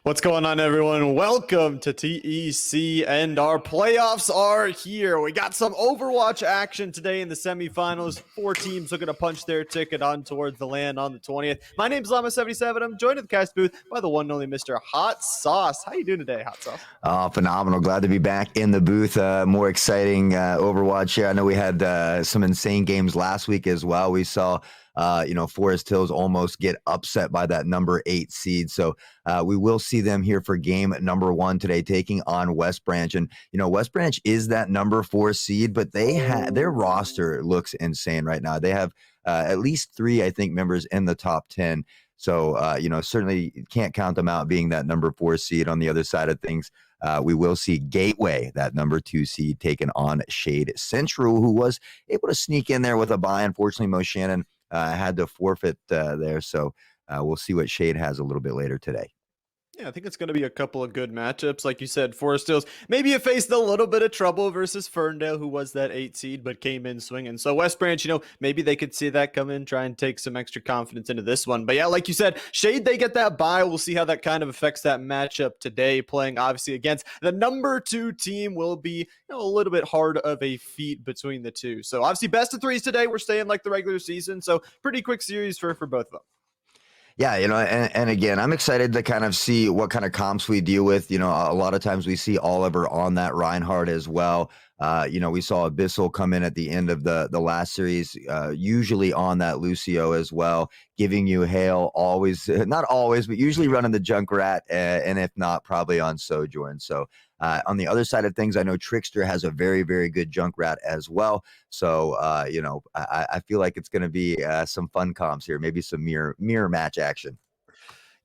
What's going on, everyone? Welcome to TEC, and our playoffs are here. We got some Overwatch action today in the semifinals. 4 teams looking to punch their ticket on towards the land on the 20th. My name's Llama77. I'm joined at the cast booth by the one and only Mr. Hot Sauce. How you doing today, Hot Sauce? Phenomenal. Glad to be back in the booth. More exciting Overwatch here. I know we had some insane games last week as well. We saw Forest Hills almost get upset by that number 8 seed. So we will see them here for game number 1 today, taking on West Branch. And, West Branch is that number 4 seed, but their roster looks insane right now. They have at least 3, I think, members in the top 10. So, certainly can't count them out being that number 4 seed. On the other side of things, we will see Gateway, that number 2 seed, taken on Shade Central, who was able to sneak in there with a bye. Unfortunately, Mo Shannon had to forfeit there. So we'll see what Shade has a little bit later today. Yeah, I think it's going to be a couple of good matchups. Like you said, Forest Hills, maybe it faced a little bit of trouble versus Ferndale, who was that 8 seed, but came in swinging. So West Branch, maybe they could see that come in, try and take some extra confidence into this one. But yeah, like you said, Shade, they get that bye. We'll see how that kind of affects that matchup today. Playing, obviously, against the number 2 team will be a little bit hard of a feat between the two. So obviously, best of 3s today. We're staying like the regular season. So pretty quick series for both of them. Yeah, and again, I'm excited to kind of see what kind of comps we deal with. A lot of times we see Oliver on that Reinhardt as well. We saw Abyssal come in at the end of the last series, usually on that Lucio as well, giving you Hail always, not always, but usually running the Junkrat, and if not, probably on Sojourn. So on the other side of things, I know Trickster has a very, very good Junkrat as well. So, I feel like it's going to be some fun comps here, maybe some mirror match action.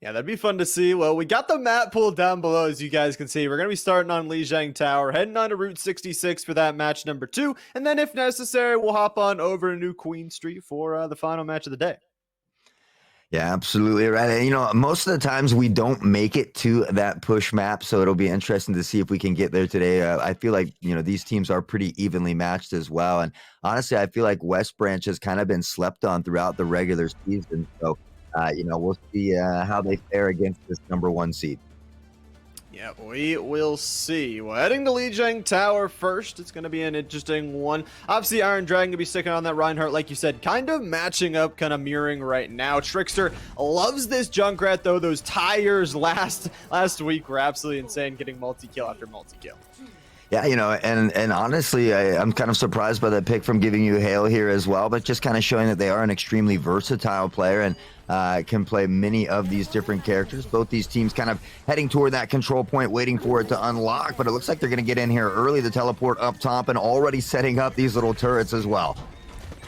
Yeah, that'd be fun to see. Well, we got the map pulled down below, as you guys can see. We're going to be starting on Lijiang Tower, heading on to Route 66 for that match number 2. And then, if necessary, we'll hop on over to New Queen Street for the final match of the day. Yeah, absolutely right. And, most of the times we don't make it to that push map, so it'll be interesting to see if we can get there today. I feel like, these teams are pretty evenly matched as well. And honestly, I feel like West Branch has kind of been slept on throughout the regular season. So, we'll see how they fare against this number 1 seed. Yeah, we will see. Well, heading to Lijiang Tower first. It's going to be an interesting one. Obviously, Iron Dragon going to be sticking on that Reinhardt, like you said, kind of matching up, kind of mirroring right now. Trickster loves this Junkrat, though. Those tires last week were absolutely insane, getting multi-kill after multi-kill. Yeah, and honestly, I'm kind of surprised by the pick from giving you Hail here as well, but just kind of showing that they are an extremely versatile player and can play many of these different characters. Both these teams kind of heading toward that control point, waiting for it to unlock, but it looks like they're going to get in here early, the teleport up top, and already setting up these little turrets as well.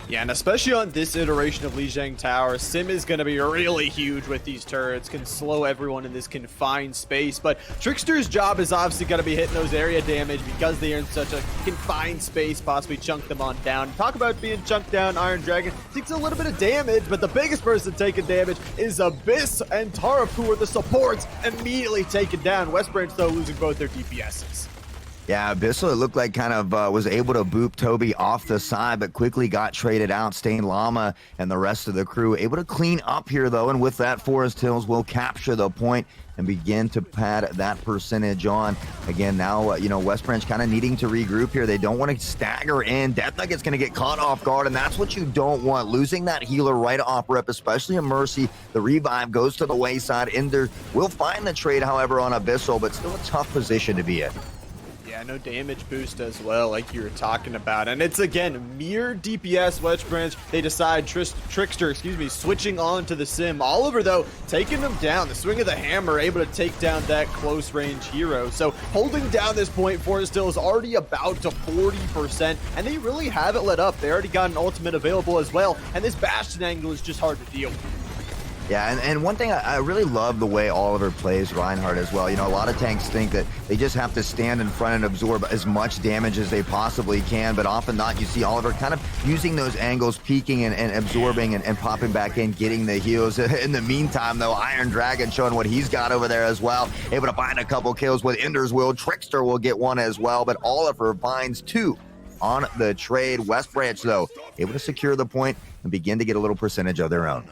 Yeah, and especially on this iteration of Lijiang Tower, Sim is going to be really huge with these turrets, can slow everyone in this confined space, but Trickster's job is obviously going to be hitting those area damage because they are in such a confined space, possibly chunk them on down. Talk about being chunked down, Iron Dragon takes a little bit of damage, but the biggest person taking damage is Abyss and Tarf, who are the supports, immediately taken down. West Branch, though, losing both their DPSs. Yeah, Abyssal, it looked like kind of was able to boop Toby off the side, but quickly got traded out. Stain Llama and the rest of the crew able to clean up here, though, and with that, Forest Hills will capture the point and begin to pad that percentage on. Again, now, West Branch kind of needing to regroup here. They don't want to stagger in. Death Nugget's going to get caught off guard, and that's what you don't want. Losing that healer right off rip, especially a Mercy. The revive goes to the wayside. Ender will find the trade, however, on Abyssal, but still a tough position to be in. Yeah, no damage boost as well, like you were talking about. And it's, again, mere DPS. West Branch, they decide Trickster, switching on to the Sim. Oliver, though, taking them down. The swing of the hammer, able to take down that close-range hero. So holding down this point, Forest Hill is already about to 40%, and they really haven't let up. They already got an ultimate available as well, and this Bastion angle is just hard to deal with. Yeah, and one thing, I really love the way Oliver plays Reinhardt as well. A lot of tanks think that they just have to stand in front and absorb as much damage as they possibly can, but often not. You see Oliver kind of using those angles, peeking and absorbing and popping back in, getting the heals. In the meantime, though, Iron Dragon showing what he's got over there as well. Able to find a couple kills with Ender's Will. Trickster will get one as well, but Oliver finds 2 on the trade. West Branch, though, able to secure the point and begin to get a little percentage of their own.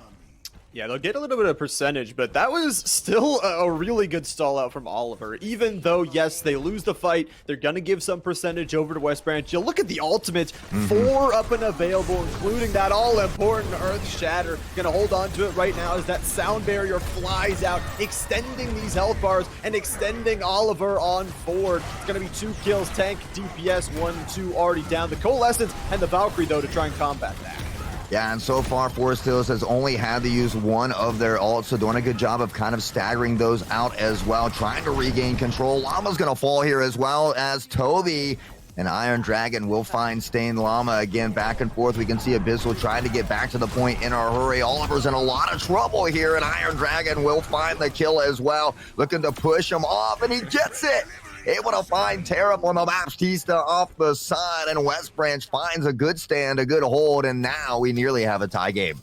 Yeah, they'll get a little bit of percentage, but that was still a really good stall out from Oliver. Even though, yes, they lose the fight, they're going to give some percentage over to West Branch. You'll look at the ultimates, 4 up and available, including that all-important Earth Shatter. Going to hold on to it right now as that sound barrier flies out, extending these health bars and extending Oliver on forward. It's going to be 2 kills, tank, DPS, 1-2 already down. The Coalescence and the Valkyrie, though, to try and combat that. Yeah, and so far, Forest Hills has only had to use one of their ults, so doing a good job of kind of staggering those out as well, trying to regain control. Llama's going to fall here as well as Toby and Iron Dragon will find Stained Llama again, back and forth. We can see Abyssal trying to get back to the point in a hurry. Oliver's in a lot of trouble here, and Iron Dragon will find the kill as well, looking to push him off, and he gets it. Able to find Terrap on the Baptista off the side, and West Branch finds a good stand, a good hold, and now we nearly have a tie game.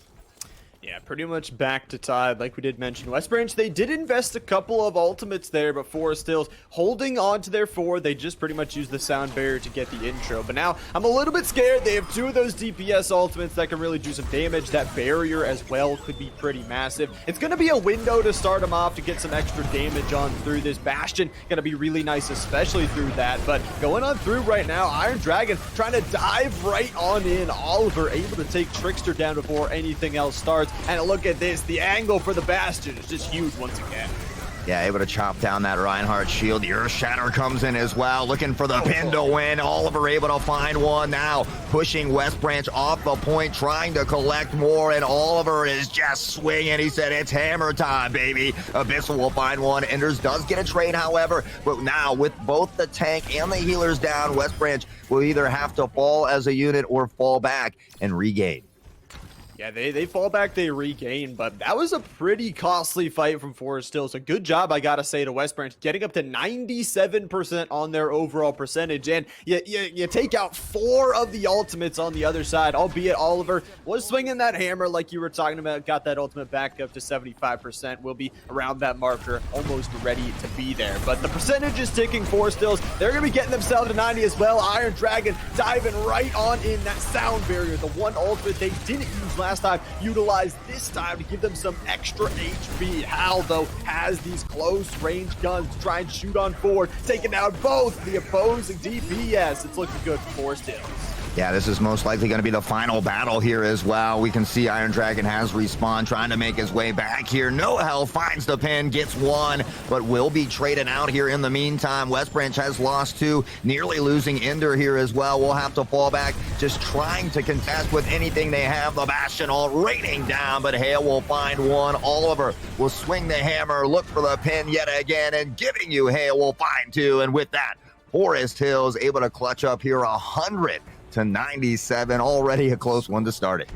Yeah, pretty much back to tied, like we did mention. West Branch, they did invest a couple of ultimates there, but Forest Hills holding on to their 4. They just pretty much used the sound barrier to get the intro. But now, I'm a little bit scared. They have 2 of those DPS ultimates that can really do some damage. That barrier as well could be pretty massive. It's going to be a window to start them off to get some extra damage on through this Bastion. Going to be really nice, especially through that. But going on through right now, Iron Dragon trying to dive right on in. Oliver able to take Trickster down before anything else starts. And look at this, the angle for the Bastion is just huge once again. Yeah, able to chop down that Reinhardt shield. The Earth Shatter comes in as well, looking for the pin to win. Oliver able to find one now, pushing West Branch off the point, trying to collect more, and Oliver is just swinging. He said, it's hammer time, baby. Abyssal will find one. Enders does get a trade, however, but now with both the tank and the healers down, West Branch will either have to fall as a unit or fall back and regain. Yeah, they fall back, they regain, but that was a pretty costly fight from Forest Hills. A good job, I gotta say, to West Branch, getting up to 97% on their overall percentage, and you take out 4 of the ultimates on the other side, albeit Oliver was swinging that hammer like you were talking about, got that ultimate back up to 75%, will be around that marker, almost ready to be there. But the percentage is ticking. Forest Hills, they're gonna be getting themselves to 90 as well. Iron Dragon diving right on in that sound barrier, the one ultimate they didn't use last time, utilized this time to give them some extra HP. Hal, though, has these close range guns to try and shoot on forward, taking out both the opposing DPS. It's looking good for Forest Hills. Yeah, this is most likely going to be the final battle here as well. We can see Iron Dragon has respawned, trying to make his way back here. No Hell finds the pin, gets one, but will be traded out here in the meantime. West Branch has lost 2, nearly losing Ender here as well. We'll have to fall back, just trying to contest with anything they have. The Bastion all raining down, but Hale will find one. Oliver will swing the hammer, look for the pin yet again, and giving you Hale will find 2. And with that, Forest Hills able to clutch up here 100 to 97, already a close one to start it.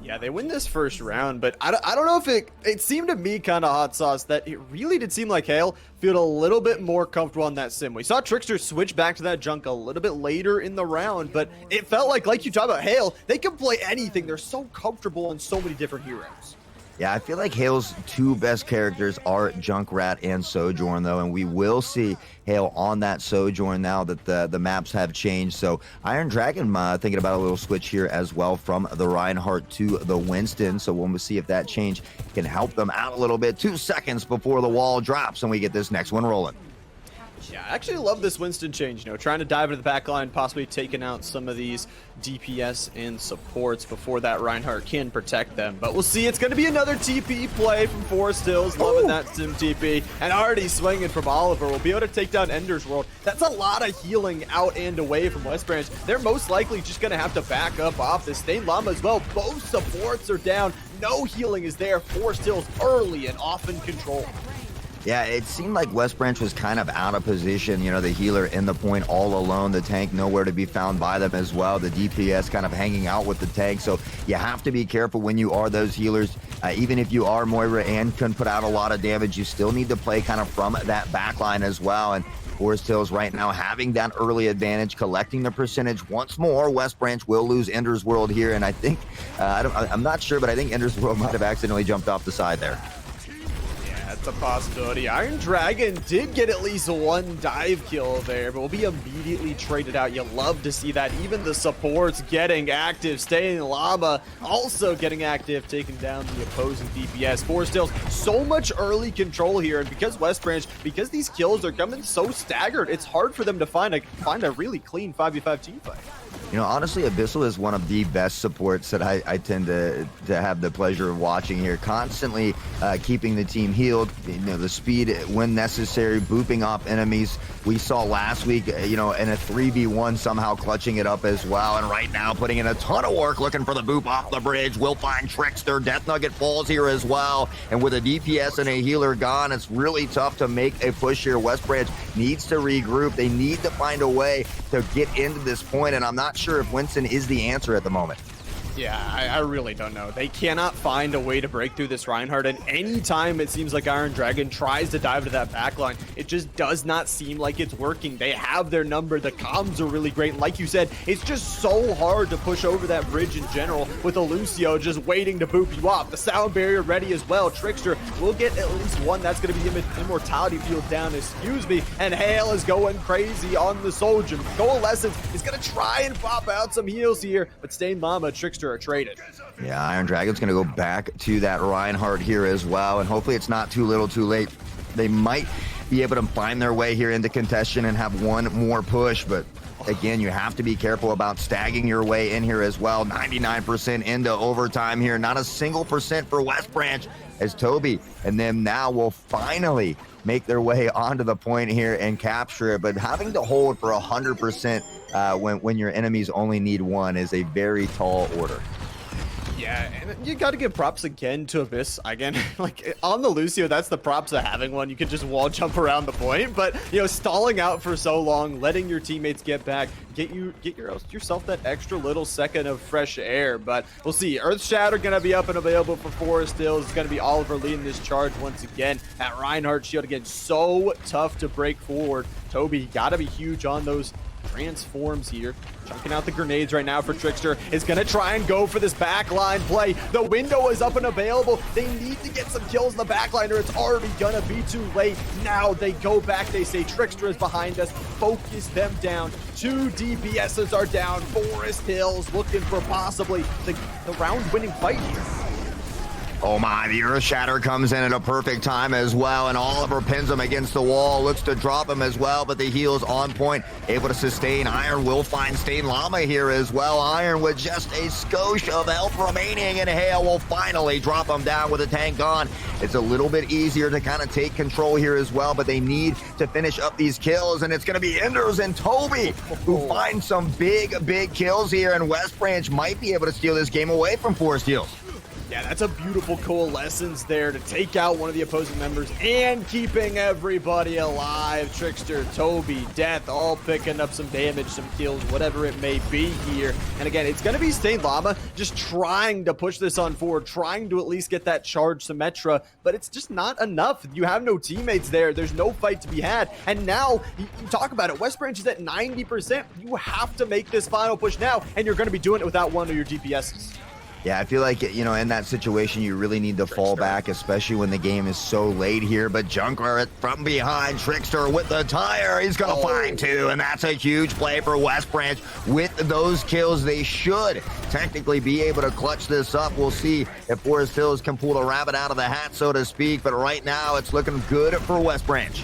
Yeah, they win this first round, but I don't know if it seemed to me kind of hot sauce that it really did seem like Hale felt a little bit more comfortable on that sim. We saw Trickster switch back to that junk a little bit later in the round, but it felt like you talk about Hale, they can play anything. They're so comfortable on so many different heroes. Yeah, I feel like Hale's 2 best characters are Junkrat and Sojourn, though, and we will see Hale on that Sojourn now that the maps have changed. So Iron Dragon thinking about a little switch here as well from the Reinhardt to the Winston. So we'll see if that change can help them out a little bit. 2 seconds before the wall drops, and we get this next one rolling. Yeah, I actually love this Winston change, trying to dive into the back line, possibly taking out some of these DPS and supports before that Reinhardt can protect them. But we'll see. It's going to be another TP play from Forest Hills. Loving that sim TP. And already swinging from Oliver. We'll be able to take down Ender's World. That's a lot of healing out and away from West Branch. They're most likely just going to have to back up off this Stained Llama as well. Both supports are down. No healing is there. Forest Hills early and off in control. Yeah, it seemed like West Branch was kind of out of position. The healer in the point all alone. The tank nowhere to be found by them as well. The DPS kind of hanging out with the tank. So you have to be careful when you are those healers. Even if you are Moira and can put out a lot of damage, you still need to play kind of from that back line as well. And Forest Hills right now having that early advantage, collecting the percentage once more. West Branch will lose Ender's World here. And I think, I'm not sure, but I think Ender's World might have accidentally jumped off the side there. that's a possibility. Iron Dragon did get at least one dive kill there, but will be immediately traded out. You love to see that. Even the supports getting active. Staying Llama also getting active, taking down the opposing DPS. Forest Hills, so much early control here, and because West Branch, because these kills are coming so staggered, it's hard for them to find a really clean 5v5 team fight. You know, honestly, Abyssal is one of the best supports that I tend to have the pleasure of watching here. Constantly keeping the team healed, you know, the speed when necessary, booping off enemies. We saw last week, you know, in a 3v1 somehow clutching it up as well. And right now putting in a ton of work looking for the boop off the bridge. We'll find Trickster. Death Nugget falls here as well. And with a DPS and a healer gone, it's really tough to make a push here. West Branch needs to regroup. They need to find a way to get into this point, and I'm not sure if Winston is the answer at the moment. Yeah, I really don't know. They cannot find a way to break through this Reinhardt, and anytime it seems like Iron Dragon tries to dive to that backline, it just does not seem like it's working. They have their number, the comms are really great, and like you said, it's just so hard to push over that bridge in general with a Lucio just waiting to boop you off. The sound barrier ready as well. Trickster will get at least one. That's going to be the immortality field down, excuse me, and Hale is going crazy on the soldier. Coalescence is going to try and pop out some heals here, but Stained Llama, Trickster are traded. Yeah, Iron Dragon's going to go back to that Reinhardt here as well, and hopefully it's not too little too late. They might be able to find their way here into contention and have one more push, but again, you have to be careful about stagging your way in here as well. 99% into overtime here, not a single percent for West Branch, as Toby and them now will finally make their way onto the point here and capture it, but having to hold for 100% when your enemies only need one is a very tall order. Yeah, and you got to give props again to Abyss. Again, like on the Lucio, that's the props of having one. You can just wall jump around the point, but you know, stalling out for so long, letting your teammates get back, get yourself that extra little second of fresh air. But we'll see. Earth Shatter gonna be up and available for Forest Hills. It's gonna be Oliver leading this charge once again. That Reinhardt shield again, so tough to break forward. Toby got to be huge on those transforms here. Chunking out the grenades right now for Trickster. Is going to try and go for this backline play. The window is up and available. They need to get some kills in the backline or it's already going to be too late. Now they go back. They say Trickster is behind us. Focus them down. 2 DPSs are down. Forest Hills looking for possibly the round-winning fight here. Oh my, the Earth Shatter comes in at a perfect time as well, and Oliver pins him against the wall, looks to drop him as well, but the heal's on point, able to sustain. Iron will find Stained Llama here as well. Iron with just a skosh of health remaining, and Hale will finally drop him down with a tank gone. It's a little bit easier to kind of take control here as well, but they need to finish up these kills, and it's going to be Enders and Toby who find some big kills here, and West Branch might be able to steal this game away from Forest Hills. Yeah, that's a beautiful coalescence there to take out one of the opposing members and keeping everybody alive. Trickster, Toby, Death, all picking up some damage, some kills, whatever it may be here. And again, it's going to be Stained Llama just trying to push this on forward, trying to at least get that charge Symmetra, but it's just not enough. You have no teammates there. There's no fight to be had. And now, you talk about it, West Branch is at 90%. You have to make this final push now, and you're going to be doing it without one of your DPSs. Yeah, I feel like, you know, in that situation, you really need to fall back, especially when the game is so late here. But Junkler from behind, Trickster with the tire. He's going to find 2, and that's a huge play for West Branch. With those kills, they should technically be able to clutch this up. We'll see if Forest Hills can pull the rabbit out of the hat, so to speak. But right now, it's looking good for West Branch.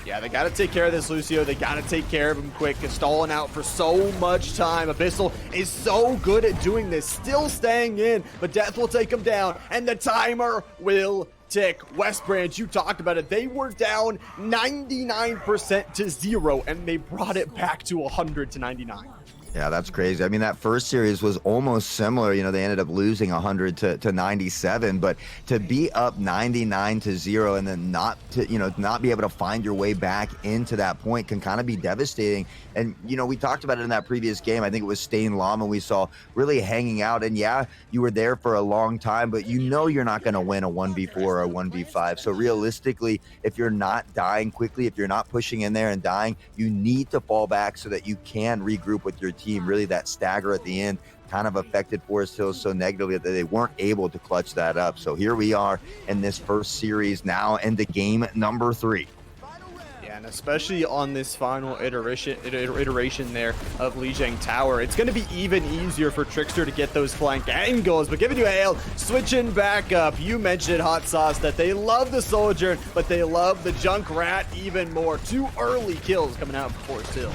Yeah, they got to take care of this Lucio. They got to take care of him quick. He's stalling out for so much time. Abyssal is so good at doing this, still staying in, but Death will take him down, and the timer will tick. West Branch, you talked about it. They were down 99% to 0, and they brought it back to 100 to 99. Yeah, that's crazy. I mean, that first series was almost similar. You know, they ended up losing 100 to 97, but to be up 99 to 0 and then not be able to find your way back into that point can kind of be devastating. And, you know, we talked about it in that previous game. I think it was Stained Llama we saw really hanging out. And yeah, you were there for a long time, but you know you're not going to win a 1v4 or a 1v5. So realistically, if you're not dying quickly, if you're not pushing in there and dying, you need to fall back so that you can regroup with your team. Really, that stagger at the end kind of affected Forest Hills so negatively that they weren't able to clutch that up. So here we are in this first series, now into game number 3. Yeah, and especially on this final iteration there of Lijiang Tower, it's going to be even easier for Trickster to get those flank angles. But giving you a hail, switching back up. You mentioned, Hot Sauce, that they love the Soldier, but they love the Junkrat even more. 2 early kills coming out for Forest Hills.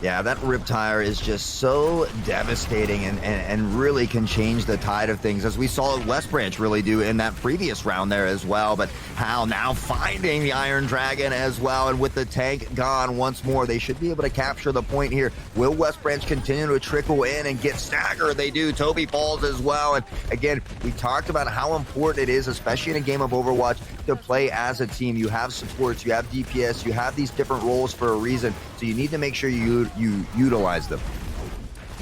Yeah, that Riptire is just so devastating and really can change the tide of things, as we saw West Branch really do in that previous round there as well. But Hal now finding the Iron Dragon as well, and with the tank gone once more, they should be able to capture the point here. Will West Branch continue to trickle in and get staggered? They do. Toby falls as well. And again, we talked about how important it is, especially in a game of Overwatch, to play as a team. You have supports, you have DPS, you have these different roles for a reason, so you need to make sure you utilize them.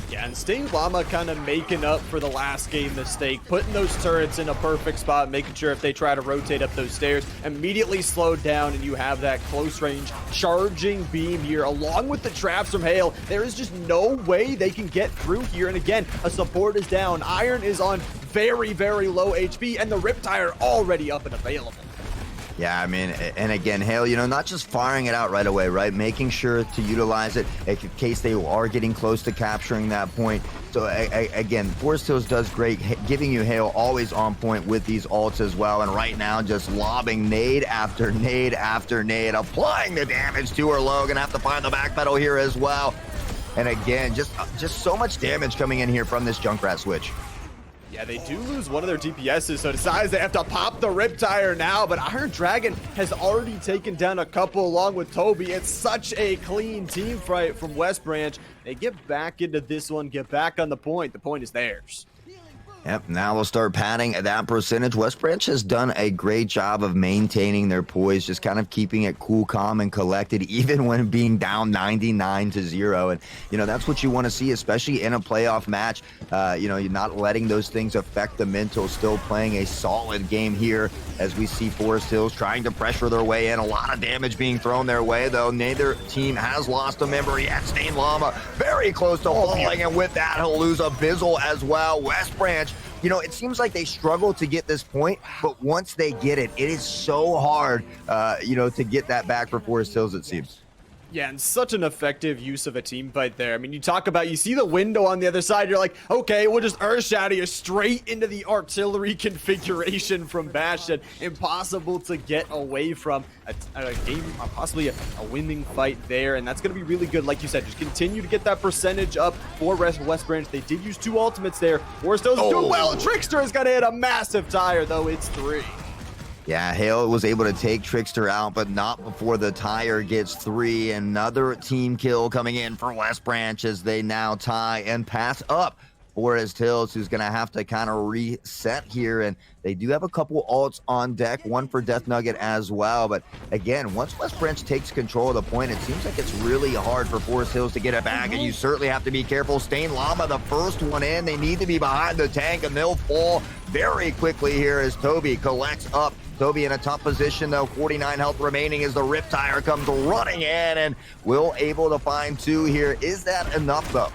Yeah, and Stained Llama kind of making up for the last game mistake, putting those turrets in a perfect spot, making sure if they try to rotate up those stairs, immediately slowed down, and you have that close range charging beam here, along with the traps from Hale. There is just no way they can get through here, and again, a support is down. Iron is on very, very low HP, and the Riptire already up and available. Yeah, I mean, and again, Hale, you know, not just firing it out right away, right? Making sure to utilize it in case they are getting close to capturing that point. So again, Forest Hills does great, giving you Hale always on point with these ults as well. And right now, just lobbing nade after nade after nade, applying the damage to her low. Gonna have to find the back pedal here as well. And again, just so much damage coming in here from this Junkrat switch. Yeah, they do lose one of their DPSs, so decides they have to pop the Riptire now, but Iron Dragon has already taken down a couple along with Toby. It's such a clean team fight from West Branch. They get back into this one, get back on the point. The point is theirs. Yep, now we'll start padding that percentage. West Branch has done a great job of maintaining their poise, just kind of keeping it cool, calm, and collected, even when being down 99-0. And, you know, that's what you want to see, especially in a playoff match. You know, you're not letting those things affect the mental, still playing a solid game here as we see Forest Hills trying to pressure their way in. A lot of damage being thrown their way, though. Neither team has lost a member yet. Stained Llama very close to falling, and with that, he'll lose Abyssal as well. West Branch, you know, it seems like they struggle to get this point, but once they get it, it is so hard, you know, to get that back for Forest Hills, it seems. Yeah, and such an effective use of a team fight there. I mean, you talk about, you see the window on the other side, you're like, okay, we'll just Earth Shatter you straight into the artillery configuration from Bastion. Impossible to get away from a game, possibly a winning fight there, and that's going to be really good. Like you said, just continue to get that percentage up for West Branch. They did use 2 ultimates there. Forest Hills doing well. Trickster is going to hit a massive tire, though. It's 3. Yeah, Hale was able to take Trickster out, but not before the tire gets 3. Another team kill coming in for West Branch as they now tie and pass up Forest Hills, who's going to have to kind of reset here. And they do have a couple ults on deck, one for Death Nugget as well. But again, once West Branch takes control of the point, it seems like it's really hard for Forest Hills to get it back. And you certainly have to be careful. Stained Llama, the first one in. They need to be behind the tank, and they'll fall very quickly here as Toby collects up. Toby in a tough position, though. 49 health remaining as the Riptire comes running in, and will able to find 2 here. Is that enough, though?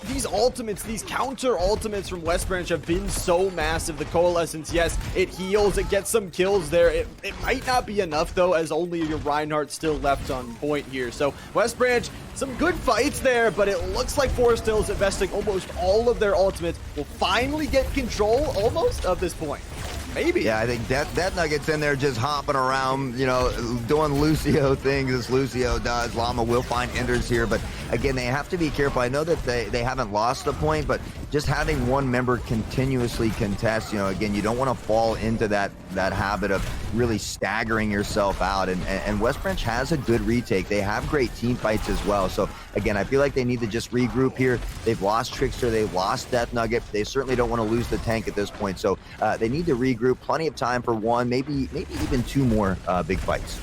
These ultimates, these counter ultimates from West Branch have been so massive. The Coalescence, yes, it heals, it gets some kills there. It might not be enough, though, as only your Reinhardt still left on point here. So West Branch, some good fights there, but it looks like Forest Hills investing almost all of their ultimates will finally get control almost of this point. Maybe. Yeah, I think that Nugget's in there just hopping around, you know, doing Lucio things as Lucio does. Llama will find Enders here, but again, they have to be careful. I know that they haven't lost the point, but just having one member continuously contest, you know, again, you don't want to fall into that habit of really staggering yourself out. And West Branch has a good retake. They have great team fights as well. So again, I feel like they need to just regroup here. They've lost Trickster, they've lost Death Nugget. They certainly don't want to lose the tank at this point. So they need to regroup. Plenty of time for one, maybe even 2 more big fights.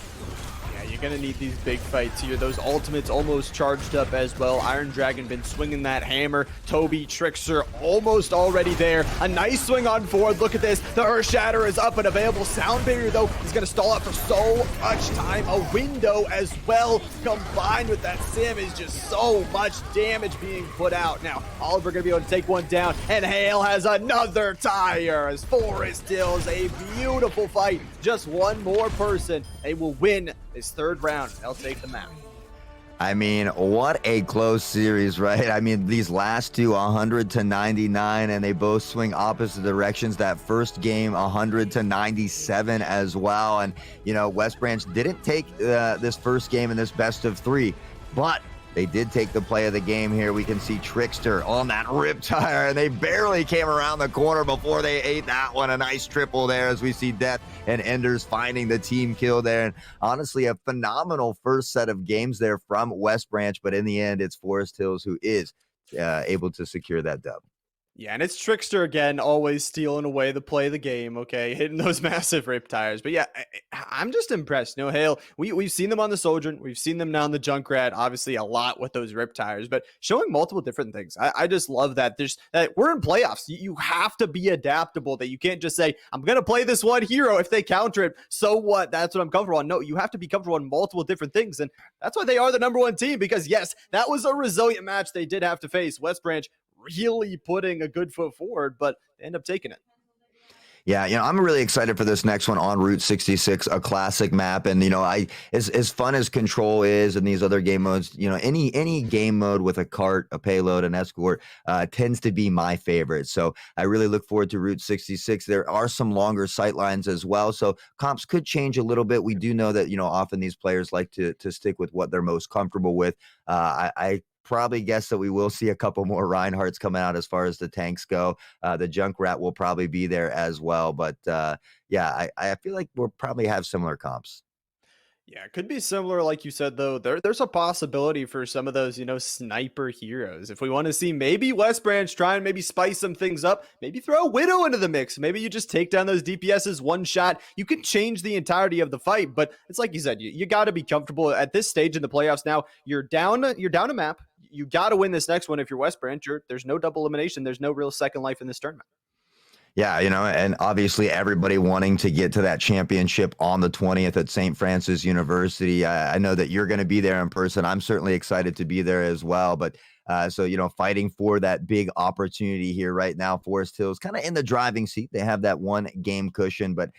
Yeah, you're going to need these big fights here. Those ultimates almost charged up as well. Iron Dragon been swinging that hammer. Toby, Trickster almost already there. A nice swing on forward. Look at this. The Earth Shatter is up and available. Sound Barrier, though, is going to stall out for so much time. A window as well, combined with that Sim, is just so much damage being put out. Now, Oliver going to be able to take one down, and Hale has another tire as Forest Hills. A beautiful fight. Just one more person. They will win this third round. They'll take the map. I mean, what a close series, right? I mean, these last two, 100-99, and they both swing opposite directions. That first game, 100-97 as well. And, you know, West Branch didn't take this first game in this best of three, but they did take the play of the game here. We can see Trickster on that Riptire, and they barely came around the corner before they ate that one. A nice triple there as we see Death and Enders finding the team kill there. And honestly, a phenomenal first set of games there from West Branch, but in the end, it's Forest Hills who is able to secure that dub. Yeah, and it's Trickster again, always stealing away the play of the game, okay? Hitting those massive rip tires. But yeah, I'm just impressed. You know, Hale, we've seen them on the Sojourn. We've seen them now on the Junkrat, obviously a lot with those rip tires, but showing multiple different things. I just love that. That we're in playoffs. You have to be adaptable, that you can't just say, I'm going to play this one hero. If they counter it, so what? That's what I'm comfortable on. No, you have to be comfortable on multiple different things. And that's why they are the number one team, because yes, that was a resilient match they did have to face. West Branch really putting a good foot forward, but they end up taking it. Yeah, you know, I'm really excited for this next one on Route 66, a classic map. And, you know, as fun as Control is and these other game modes, you know, any game mode with a cart, a payload, an escort tends to be my favorite. So I really look forward to Route 66. There are some longer sight lines as well, so comps could change a little bit. We do know that, you know, often these players like to stick with what they're most comfortable with. I probably guess that we will see a couple more Reinhardts coming out as far as the tanks go. The Junkrat will probably be there as well. But yeah, I feel like we'll probably have similar comps. Yeah, it could be similar, like you said, though. There's a possibility for some of those, you know, sniper heroes. If we want to see maybe West Branch try and maybe spice some things up, maybe throw a Widow into the mix. Maybe you just take down those DPSs one shot. You can change the entirety of the fight, but it's like you said, you got to be comfortable at this stage in the playoffs. Now you're down a map. You got to win this next one. If you're West Branch, there's no double elimination. There's no real second life in this tournament. Yeah, you know, and obviously everybody wanting to get to that championship on the 20th at St. Francis University. I know that you're going to be there in person. I'm certainly excited to be there as well. But so, you know, fighting for that big opportunity here right now, Forest Hills kind of in the driving seat. They have that one game cushion, but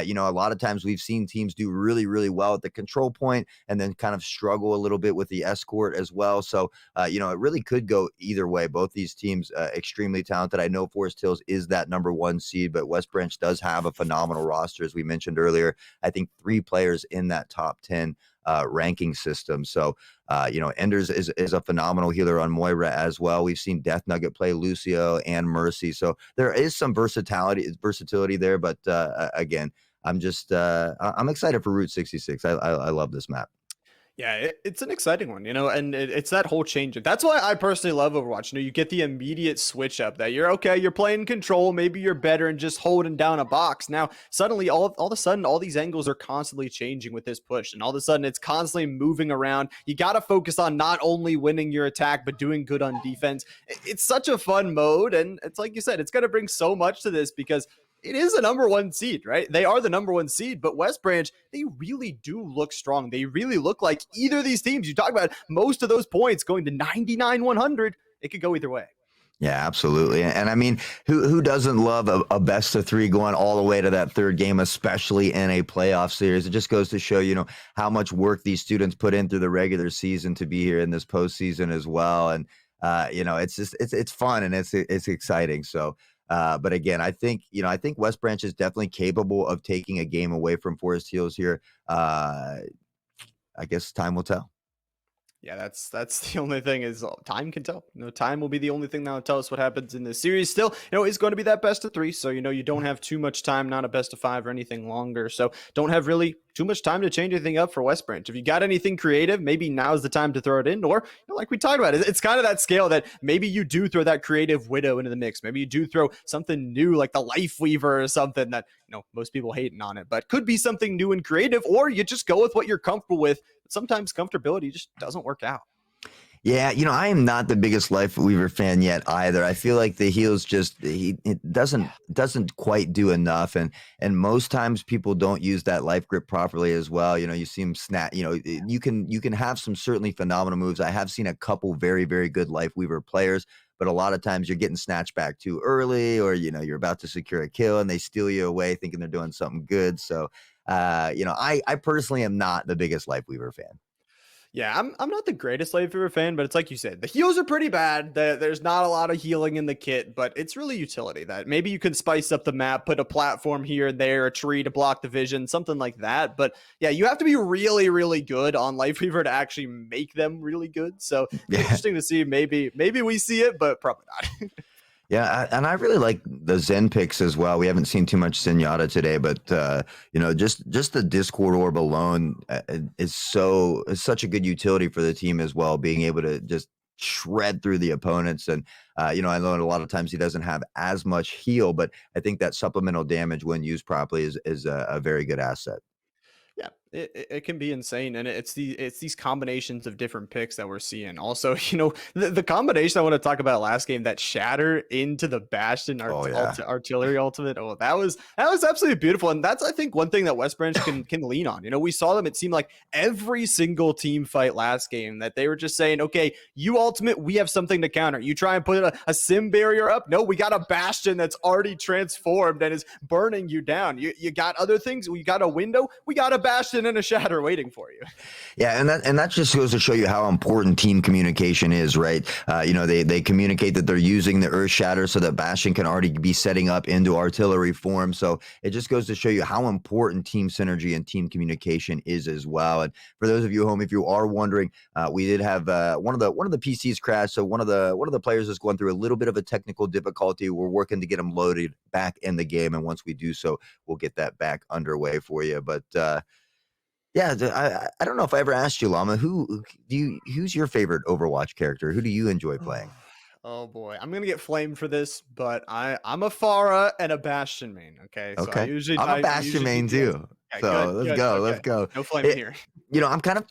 you know, a lot of times we've seen teams do really, really well at the control point and then kind of struggle a little bit with the escort as well. So, you know, it really could go either way. Both these teams extremely talented. I know Forest Hills is that number one seed, but West Branch does have a phenomenal roster, as we mentioned earlier. I think 3 players in that top 10 ranking system. So, you know, Enders is a phenomenal healer on Moira as well. We've seen Death Nugget play Lucio and Mercy. So there is some versatility there. But again, I'm excited for Route 66. I love this map. Yeah, it's an exciting one, you know, and it's that whole change. That's why I personally love Overwatch. You know, you get the immediate switch up that you're playing control. Maybe you're better and just holding down a box. Now, suddenly, all of a sudden, all these angles are constantly changing with this push. And all of a sudden, it's constantly moving around. You got to focus on not only winning your attack, but doing good on defense. It's such a fun mode. And it's like you said, it's going to bring so much to this because it is a number one seed, right? They are the number one seed, but West Branch, they really do look strong. They really look like either of these teams. You talk about most of those points going to 99-100. It could go either way. Yeah, absolutely. And I mean, who doesn't love a best of 3 going all the way to that third game, especially in a playoff series? It just goes to show, you know, how much work these students put in through the regular season to be here in this postseason as well. And, you know, it's just, it's fun and it's exciting. So, but again, I think West Branch is definitely capable of taking a game away from Forest Hills here. I guess time will tell. Yeah. Yeah, that's the only thing is time can tell. Time will be the only thing that'll tell us what happens in this series. Still, it's going to be that best of three, so you don't have too much time, not a best of five or anything longer. So don't have really too much time to change anything up for West Branch. If you got anything creative, maybe now's the time to throw it in. Or like we talked about, it's kind of that scale that maybe you do throw that creative widow into the mix. Maybe you do throw something new like the Life Weaver or something that most people hating on it, but could be something new and creative. Or you just go with what you're comfortable with. Sometimes comfortability just doesn't work out. Yeah, I am not the biggest Life Weaver fan yet either. I feel like the heals it doesn't quite do enough, and most times people don't use that life grip properly as well. You see him snap. You can have some certainly phenomenal moves. I have seen a couple very very good Life Weaver players, but a lot of times you're getting snatched back too early, or you're about to secure a kill and they steal you away thinking they're doing something good. So, I personally am not the biggest Life Weaver fan. Yeah, I'm not the greatest Life Weaver fan, but it's like you said, the heals are pretty bad. There's not a lot of healing in the kit, but it's really utility that maybe you can spice up the map, put a platform here and there, a tree to block the vision, something like that. But yeah, you have to be really, really good on Life Weaver to actually make them really good. So Yeah. interesting to see. Maybe we see it, but probably not. Yeah, and I really like the Zen picks as well. We haven't seen too much Zenyatta today, but just the Discord orb alone is such a good utility for the team as well, being able to just shred through the opponents. And I know a lot of times he doesn't have as much heal, but I think that supplemental damage when used properly is a very good asset. Yeah, it can be insane, and it's these combinations of different picks that we're seeing. Also, the combination I want to talk about last game, that shatter into the Bastion Oh yeah. artillery ultimate. Oh, that was absolutely beautiful, and that's I think one thing that West Branch can lean on. We saw them. It seemed like every single team fight last game that they were just saying, okay, you ultimate, we have something to counter. You try and put a sim barrier up. No, we got a Bastion that's already transformed and is burning you down. You got other things. We got a window. We got a Bastion and a shatter waiting for you. Yeah, and that just goes to show you how important team communication is, right? They communicate that they're using the Earth Shatter so that Bastion can already be setting up into artillery form. So it just goes to show you how important team synergy and team communication is as well. And for those of you at home, if you are wondering, we did have one of the PCs crash. So one of the players is going through a little bit of a technical difficulty. We're working to get him loaded back in the game, and once we do so, we'll get that back underway for you. But yeah, I don't know if I ever asked you, Llama, who's your favorite Overwatch character? Who do you enjoy playing? Oh boy, I'm gonna get flamed for this, but I'm a Pharah and a Bastion main. Okay, so Okay, I'm a Bastion usually main do DPS. too. Okay, So good, let's good, go, let's okay. go. No flaming It, here. I'm kind of.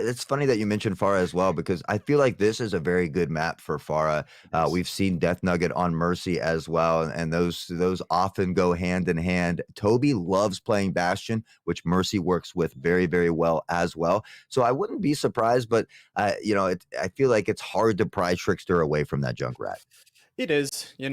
It's funny that you mentioned Farah as well, because I feel like this is a very good map for Farah. We've seen Death Nugget on Mercy as well, and those often go hand in hand. Toby loves playing Bastion, which Mercy works with very very well as well. So I wouldn't be surprised, but I feel like it's hard to pry Trickster away from that Junkrat. It is, the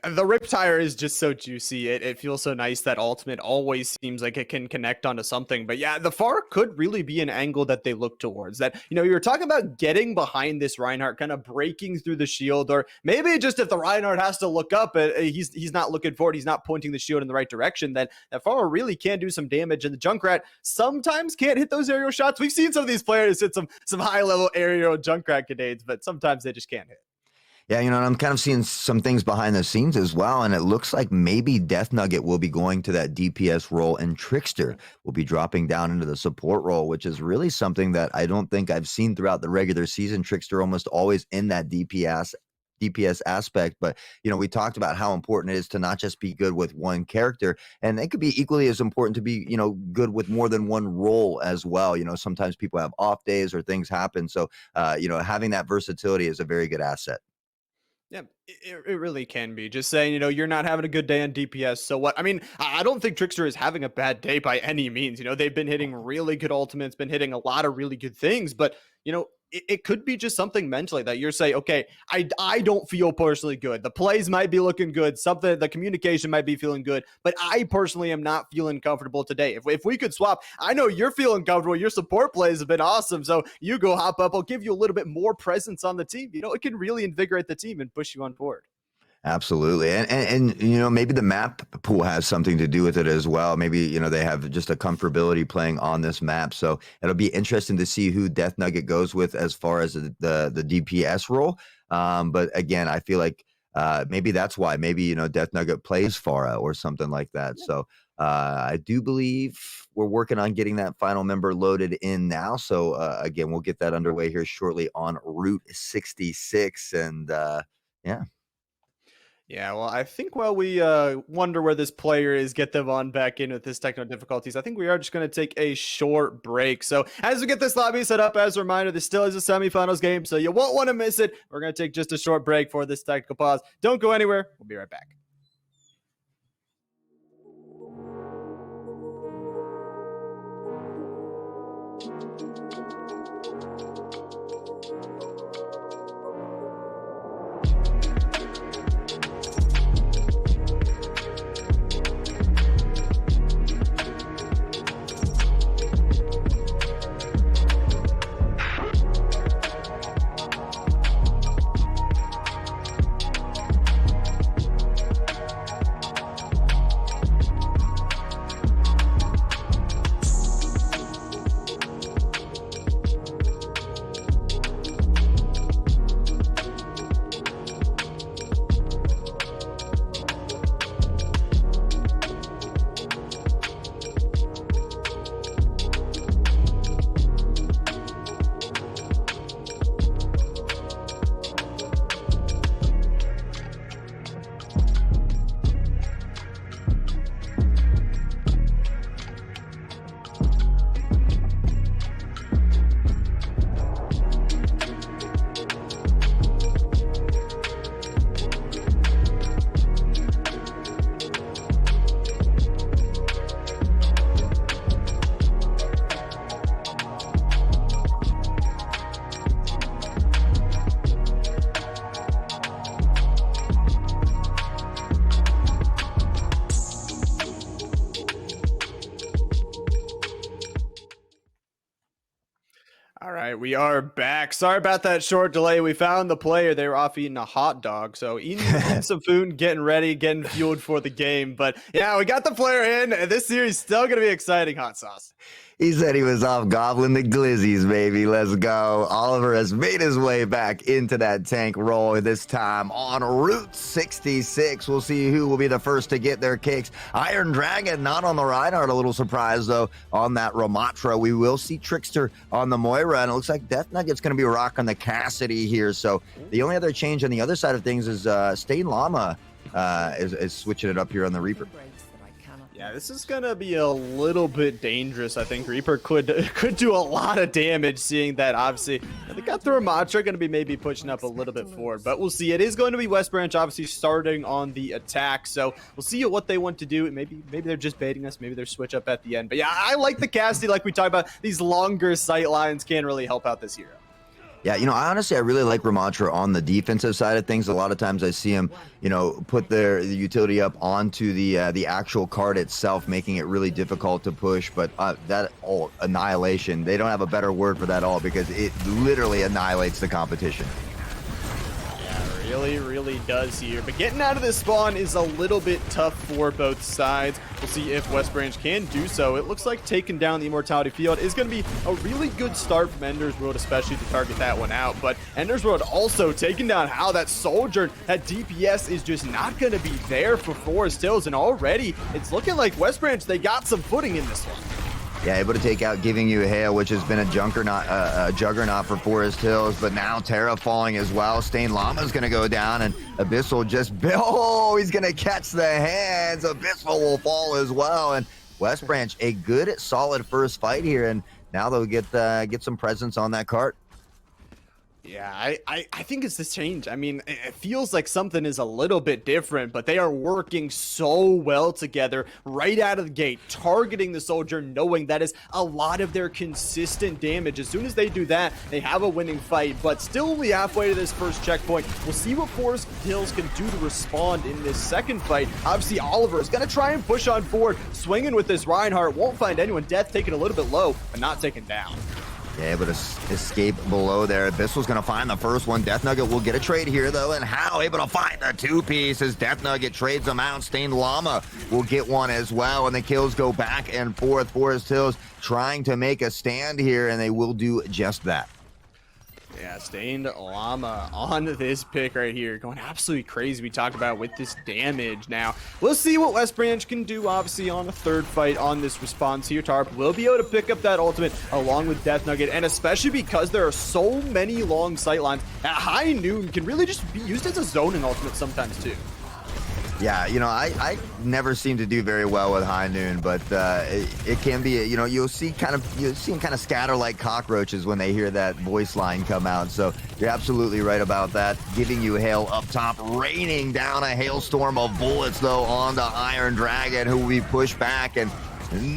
Riptire is just so juicy. It feels so nice. That ultimate always seems like it can connect onto something. But yeah, the Pharah could really be an angle that they look towards. That, you were talking about getting behind this Reinhardt, kind of breaking through the shield, or maybe just if the Reinhardt has to look up, he's not looking forward, he's not pointing the shield in the right direction, then that Pharah really can do some damage. And the Junkrat sometimes can't hit those aerial shots. We've seen some of these players hit some high level aerial Junkrat grenades, but sometimes they just can't hit. Yeah, and I'm kind of seeing some things behind the scenes as well, and it looks like maybe Death Nugget will be going to that DPS role, and Trickster will be dropping down into the support role, which is really something that I don't think I've seen throughout the regular season. Trickster almost always in that DPS aspect, but we talked about how important it is to not just be good with one character, and it could be equally as important to be good with more than one role as well. Sometimes people have off days or things happen, so having that versatility is a very good asset. Yeah, it really can be. Just saying, you're not having a good day on DPS. So what? I mean, I don't think Trickster is having a bad day by any means. They've been hitting really good ultimates, been hitting a lot of really good things, but it could be just something mentally that you're saying, okay, I don't feel personally good. The plays might be looking good. The communication might be feeling good, but I personally am not feeling comfortable today. If we could swap, I know you're feeling comfortable. Your support plays have been awesome. So you go hop up. I'll give you a little bit more presence on the team. It can really invigorate the team and push you on board. Absolutely. And maybe the map pool has something to do with it as well. Maybe, they have just a comfortability playing on this map. So it'll be interesting to see who Death Nugget goes with as far as the DPS role. But again, I feel like maybe that's why. Maybe, Death Nugget plays Pharah or something like that. Yeah. So I do believe we're working on getting that final member loaded in now. So again, we'll get that underway here shortly on Route 66. And yeah. Yeah, well, I think while we wonder where this player is, get them on back in with his technical difficulties, I think we are just going to take a short break. So as we get this lobby set up, as a reminder, this still is a semifinals game, so you won't want to miss it. We're going to take just a short break for this technical pause. Don't go anywhere. We'll be right back. All right, we are back. Sorry about that short delay. We found the player. They were off eating a hot dog. So eating some food, getting ready, getting fueled for the game. But yeah, we got the player in. This series still going to be exciting, Hot Sauce. He said he was off gobbling the glizzies, baby. Let's go. Oliver has made his way back into that tank role this time on Route 66. We'll see who will be the first to get their kicks. Iron Dragon not on the Reinhardt. A little surprise, though, on that Ramattra. We will see Trickster on the Moira, and it looks like Death Nugget's going to be rocking the Cassidy here. So the only other change on the other side of things is Stain Llama is switching it up here on the Reaper. Yeah, this is going to be a little bit dangerous. I think Reaper could do a lot of damage, seeing that obviously they got the Ramattra, going to be maybe pushing up a little bit forward. But we'll see. It is going to be West Branch obviously starting on the attack. So we'll see what they want to do. Maybe they're just baiting us. Maybe they're switch up at the end. But yeah, I like the Cassidy like we talked about. These longer sight lines can really help out this hero. Yeah, I really like Ramattra on the defensive side of things. A lot of times I see him, put the utility up onto the actual card itself, making it really difficult to push. But that annihilation, they don't have a better word for that all, because it literally annihilates the competition. Really does here. But getting out of this spawn is a little bit tough for both sides. We'll see if West Branch can do so. It looks like taking down the Immortality Field is going to be a really good start from Ender's World, especially to target that one out. But Ender's World also taking down how that Soldier, that DPS is just not going to be there for Forest Hills. And already it's looking like West Branch, they got some footing in this one. Yeah, able to take out Giving You Hail, which has been a juggernaut for Forest Hills, but now Terra falling as well. Stain Llama's going to go down, and Abyssal he's going to catch the hands. Abyssal will fall as well, and West Branch, a good, solid first fight here, and now they'll get some presence on that cart. Yeah, I think it's this change. I mean, it feels like something is a little bit different, but they are working so well together right out of the gate, targeting the Soldier, knowing that is a lot of their consistent damage. As soon as they do that, they have a winning fight, but still only halfway to this first checkpoint. We'll see what Forest Hills can do to respond in this second fight. Obviously, Oliver is going to try and push on forward, swinging with this Reinhardt. Won't find anyone. Death taken a little bit low, but not taken down. Yeah, able to escape below there. Abyssal's going to find the first one. Death Nugget will get a trade here, though. And how able to find the two-piece as Death Nugget trades them out. Stained Llama will get one as well. And the kills go back and forth. Forest Hills trying to make a stand here, and they will do just that. Yeah, Stained Llama on this pick right here, going absolutely crazy. We talked about with this damage. Now, we'll see what West Branch can do, obviously, on a third fight on this response here. Tarp will be able to pick up that ultimate along with Death Nugget, and especially because there are so many long sight lines, at High Noon can really just be used as a zoning ultimate sometimes, too. Yeah, you know, I never seem to do very well with High Noon, but it can be, you know, you'll see them kind of scatter like cockroaches when they hear that voice line come out. So you're absolutely right about that. Giving you hail up top, raining down a hailstorm of bullets, though, on the Iron Dragon, who will be pushed back and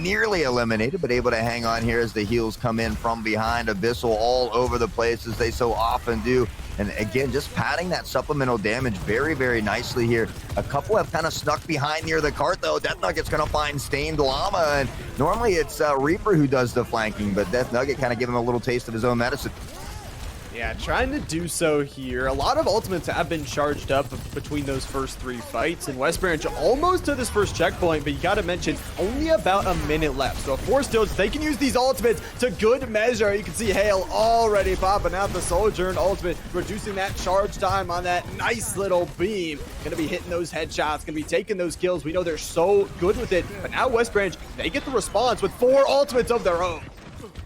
nearly eliminated, but able to hang on here as the heals come in from behind. Abyssal all over the place, as they so often do. And again, just padding that supplemental damage very, very nicely here. A couple have kind of snuck behind near the cart, though. Death Nugget's going to find Stained Llama, and normally it's Reaper who does the flanking, but Death Nugget kind of giving him a little taste of his own medicine. Yeah, trying to do so here. A lot of ultimates have been charged up between those first three fights, and West Branch almost to this first checkpoint, but you got to mention only about a minute left. So Forest Hills, they can use these ultimates to good measure. You can see Hail already popping out the Sojourn ultimate, reducing that charge time on that nice little beam. Going to be hitting those headshots, going to be taking those kills. We know they're so good with it, but now West Branch, they get the response with 4 ultimates of their own.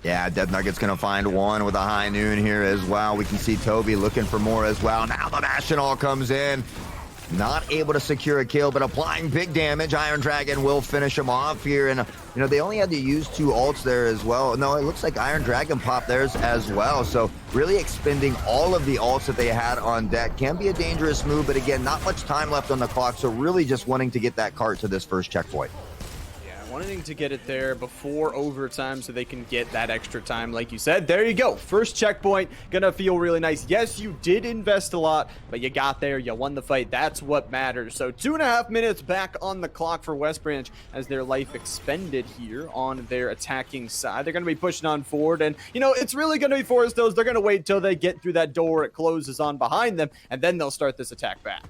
Yeah, Death Nugget's going to find one with a High Noon here as well. We can see Toby looking for more as well. Now the National comes in. Not able to secure a kill, but applying big damage. Iron Dragon will finish him off here. And, you know, they only had to use 2 ults there as well. No, it looks like Iron Dragon popped theirs as well. So really expending all of the ults that they had on deck. Can be a dangerous move, but again, not much time left on the clock. So really just wanting to get that cart to this first checkpoint. Wanting to get it there before overtime so they can get that extra time, like you said. There you go. First checkpoint. Gonna feel really nice. Yes, you did invest a lot, but you got there. You won the fight. That's what matters. So 2.5 minutes back on the clock for West Branch as their life expended here on their attacking side. They're going to be pushing on forward, and, you know, it's really going to be Forest Hills. They're going to wait until they get through that door. It closes on behind them, and then they'll start this attack back.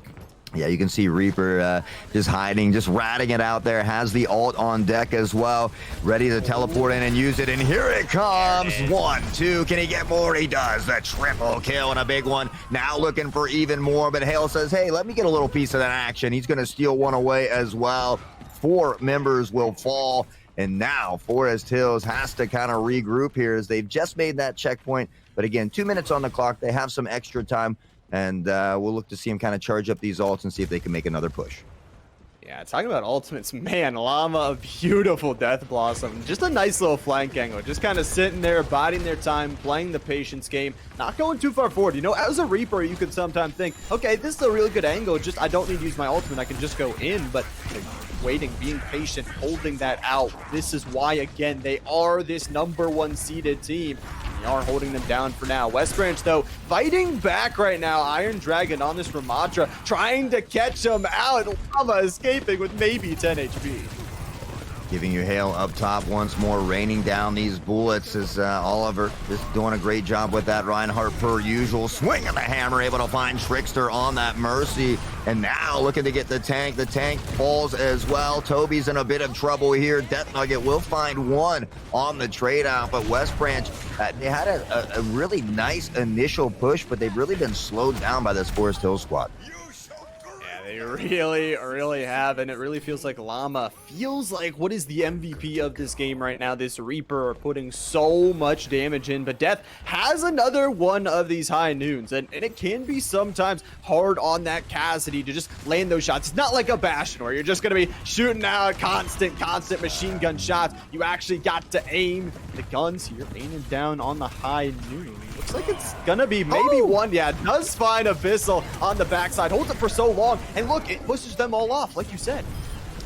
Yeah, you can see Reaper just hiding, just ratting it out there. Has the ult on deck as well, ready to teleport in and use it. And here it comes. 1, 2. Can he get more? He does. The triple kill and a big one. Now looking for even more, but Hale says, hey, let me get a little piece of that action. He's going to steal one away as well. 4 members will fall. And now Forest Hills has to kind of regroup here as they've just made that checkpoint. But again, 2 minutes on the clock. They have some extra time. And we'll look to see him kind of charge up these ults and see if they can make another push. Yeah, talking about ultimates, man, Llama, a beautiful Death Blossom. Just a nice little flank angle. Just kind of sitting there, biding their time, playing the patience game, not going too far forward. You know, as a Reaper, you could sometimes think, okay, this is a really good angle. Just, I don't need to use my ultimate. I can just go in. But waiting, being patient, holding that out. This is why, again, they are this #1 seeded team. They are holding them down for now. West Branch, though, fighting back right now. Iron Dragon on this Ramadra, trying to catch him out. Llama escaping with maybe 10 HP. Giving you hail up top once more, raining down these bullets as Oliver just doing a great job with that. Reinhardt, per usual, swinging the hammer, able to find Trickster on that Mercy. And now looking to get the tank. The tank falls as well. Toby's in a bit of trouble here. Death Nugget will find one on the trade out, but West Branch, they had a really nice initial push, but they've really been slowed down by this Forest Hill squad. They really have, and it really feels like Llama feels like what is the MVP of this game right now. This Reaper are putting so much damage in, but Death has another one of these High Noons, and it can be sometimes hard on that Cassidy to just land those shots. It's not like a Bastion where you're just going to be shooting out constant machine gun shots. You actually got to aim the guns here, aiming down on the High Noon. Looks like it's gonna be maybe one. Yeah, does find Abyssal on the backside. Holds it for so long. And look, it pushes them all off, like you said.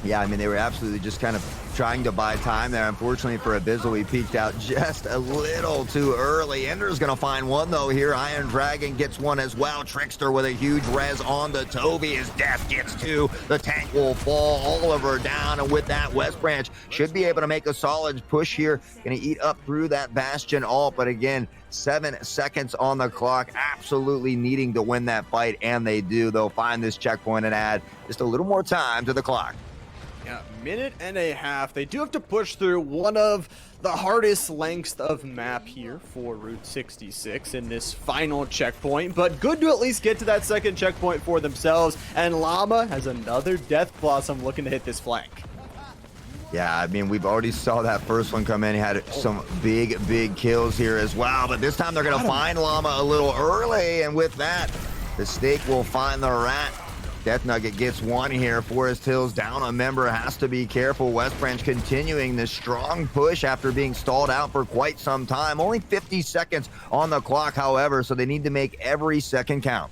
Yeah, I mean, they were absolutely just kind of trying to buy time there. Unfortunately for Abyssal, he peeked out just a little too early. Ender's going to find one, though, here. Iron Dragon gets one as well. Trickster with a huge res on the Toby. His death gets two. The tank will fall. Oliver down, and with that, West Branch should be able to make a solid push here. Going to eat up through that Bastion ult, but again, 7 seconds on the clock, absolutely needing to win that fight, and they do. They'll find this checkpoint and add just a little more time to the clock. Yeah, minute and a half. They do have to push through one of the hardest lengths of map here for Route 66 in this final checkpoint, but good to at least get to that second checkpoint for themselves, and Llama has another Death Blossom looking to hit this flank. Yeah, I mean, we've already saw that first one come in. He had some big kills here as well, but this time they're going to find Llama a little early, and with that, the Snake will find the Rat. Death Nugget gets one here. Forest Hills down a member, has to be careful. West Branch continuing this strong push after being stalled out for quite some time. Only 50 seconds on the clock, however, so they need to make every second count.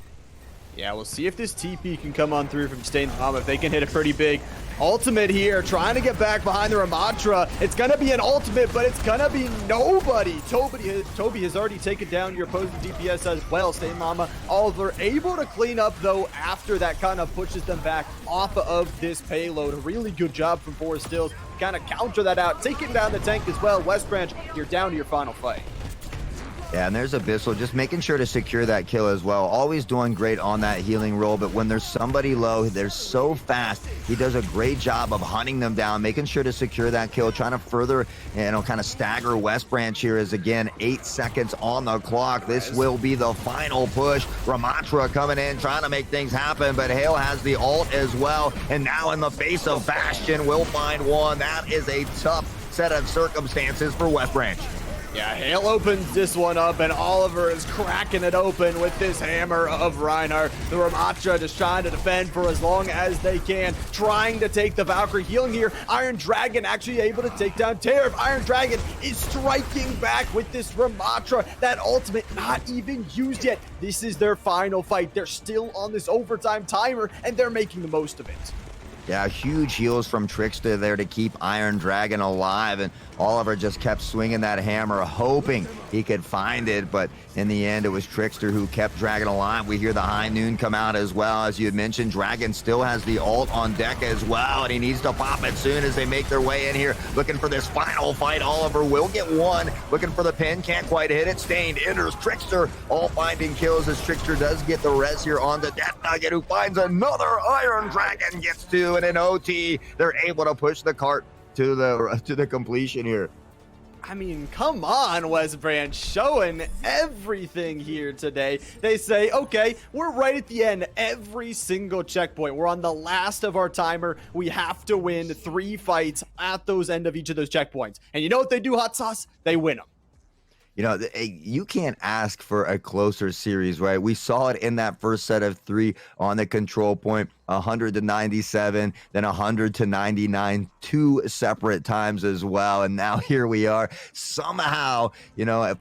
Yeah, we'll see if this TP can come on through from Stain Llama. If they can hit a pretty big ultimate here, trying to get back behind the Ramattra. It's going to be an ultimate, but it's going to be nobody. Toby has already taken down your opposing DPS as well. Stain Llama, Oliver able to clean up, though, after that kind of pushes them back off of this payload. A really good job from Forest Hills. Kind of counter that out, taking down the tank as well. West Branch, you're down to your final fight. Yeah, and there's Abyssal just making sure to secure that kill as well. Always doing great on that healing roll, but when there's somebody low, they're so fast. He does a great job of hunting them down, making sure to secure that kill, trying to further, kind of stagger West Branch here as, again, 8 seconds on the clock. This will be the final push. Ramattra coming in, trying to make things happen, but Hale has the ult as well, and now in the face of Bastion, will find one. That is a tough set of circumstances for West Branch. Yeah, Hale opens this one up, and Oliver is cracking it open with this hammer of Reinhardt. The Ramattra just trying to defend for as long as they can, trying to take the Valkyrie healing here. Iron Dragon actually able to take down Tariff. Iron Dragon is striking back with this Ramattra. That ultimate not even used yet. This is their final fight. They're still on this overtime timer, and they're making the most of it. Yeah, huge heals from Trickster there to keep Iron Dragon alive, and Oliver just kept swinging that hammer, hoping he could find it, but in the end, it was Trickster who kept Dragon alive. We hear the High Noon come out as well. As you had mentioned, Dragon still has the ult on deck as well, and he needs to pop it soon as they make their way in here, looking for this final fight. Oliver will get one, looking for the pin, can't quite hit it. Stained enters Trickster, all finding kills as Trickster does get the res here on the Death Nugget, who finds another. Iron Dragon gets two, and in OT, they're able to push the cart to the completion here. I mean, come on, West Branch, showing everything here today. They say, okay, we're right at the end, every single checkpoint. We're on the last of our timer. We have to win 3 fights at those end of each of those checkpoints. And you know what they do, Hot Sauce? They win them. You know, you can't ask for a closer series, right? We saw it in that first set of 3 on the control point, 100 to 97, then 100 to 99, 2 separate times as well. And now here we are, somehow,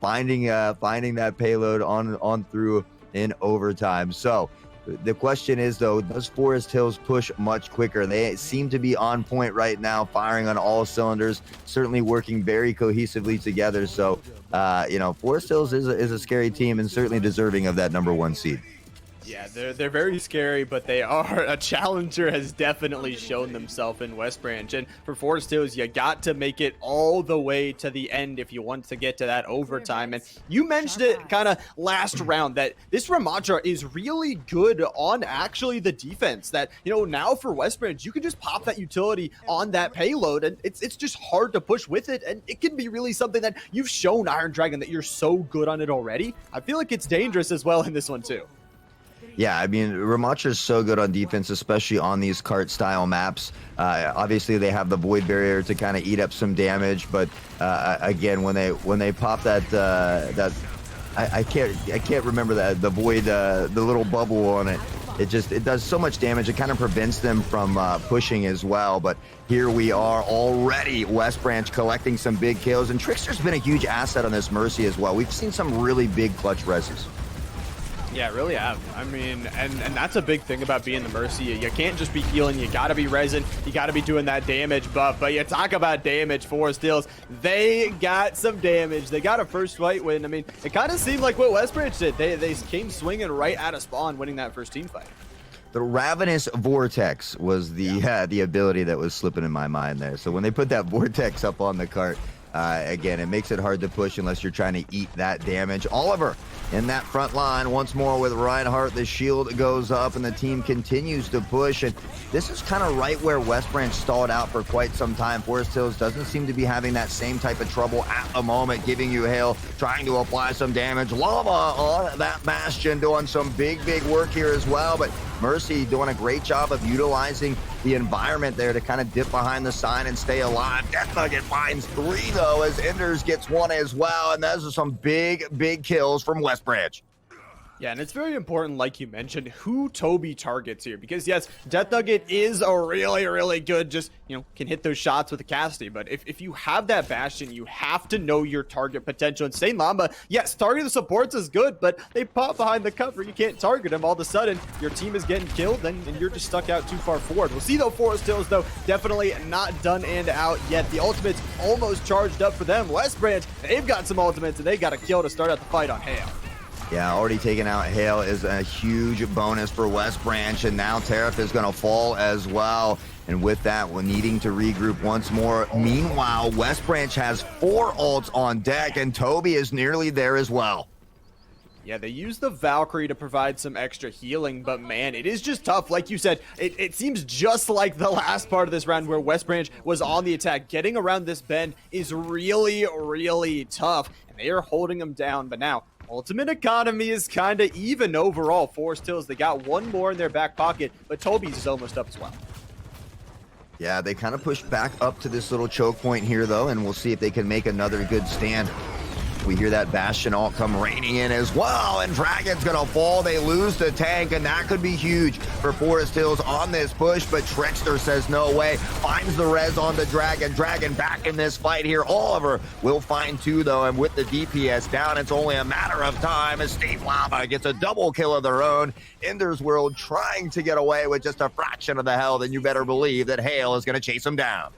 finding that payload on through in overtime. So the question is, though, does Forest Hills push much quicker? They seem to be on point right now, firing on all cylinders, certainly working very cohesively together. So, Forest Hills is a scary team and certainly deserving of that #1 seed. Yeah, they're very scary, but they are. A challenger has definitely shown themselves in West Branch. And for Forest Hills, you got to make it all the way to the end if you want to get to that overtime. And you mentioned it kind of last round that this Ramattra is really good on actually the defense. That, now for West Branch, you can just pop that utility on that payload, and it's just hard to push with it. And it can be really something that you've shown Iron Dragon that you're so good on it already. I feel like it's dangerous as well in this one too. Yeah, I mean, Ramattra is so good on defense, especially on these cart-style maps. Obviously, they have the void barrier to kind of eat up some damage, but again, when they pop that I can't remember that the void, the little bubble on it. It does so much damage. It kind of prevents them from pushing as well. But here we are already, West Branch collecting some big kills, and Trickster's been a huge asset on this Mercy as well. We've seen some really big clutch reses. Yeah, really have. I mean, and that's a big thing about being the Mercy. You can't just be healing. You got to be resin. You got to be doing that damage buff. But you talk about damage, Forest Hills. They got some damage. They got a first fight win. I mean, it kind of seemed like what West Branch did. They came swinging right out of spawn, winning that first team fight. The Ravenous Vortex was the ability that was slipping in my mind there. So when they put that Vortex up on the cart, again, it makes it hard to push unless you're trying to eat that damage. Oliver in that front line once more with Reinhardt. The shield goes up and the team continues to push. And this is kind of right where West Branch stalled out for quite some time. Forest Hills doesn't seem to be having that same type of trouble at the moment, giving you Hail, trying to apply some damage. Lava on that Bastion doing some big work here as well. But Mercy doing a great job of utilizing the environment there to kind of dip behind the sign and stay alive. Death Nugget finds 3 though, as Enders gets 1 as well, and those are some big kills from West Branch. Yeah, and it's very important, like you mentioned, who Toby targets here. Because, yes, Death Nugget is a really good, just, can hit those shots with a Cassidy. But if you have that Bastion, you have to know your target potential. And Stain Llama, yes, target the supports is good, but they pop behind the cover. You can't target them. All of a sudden, your team is getting killed, and you're just stuck out too far forward. We'll see, though, Forest Hills, though, definitely not done and out yet. The ultimate's almost charged up for them. West Branch, they've got some ultimates, and they got a kill to start out the fight on Hail. Yeah, already taking out Hail is a huge bonus for West Branch, and now Tariff is going to fall as well. And with that, we're needing to regroup once more. Meanwhile, West Branch has 4 ults on deck, and Toby is nearly there as well. Yeah, they use the Valkyrie to provide some extra healing, but man, it is just tough. Like you said, it seems just like the last part of this round where West Branch was on the attack. Getting around this bend is really tough, and they are holding them down. But now, Ultimate Economy is kind of even overall. Forest Hills, they got 1 more in their back pocket, but Toby's is almost up as well. Yeah, they kind of pushed back up to this little choke point here, though, and we'll see if they can make another good stand. We hear that Bastion ult come raining in as well, and Dragon's gonna fall. They lose the tank, and that could be huge for Forest Hills on this push, but Trickster says no way, finds the res on the Dragon. Dragon back in this fight here. Oliver will find 2, though, and with the DPS down, it's only a matter of time as Stain Llama gets a double kill of their own. Ender's World trying to get away with just a fraction of the hell, then you better believe that Hail is gonna chase him down.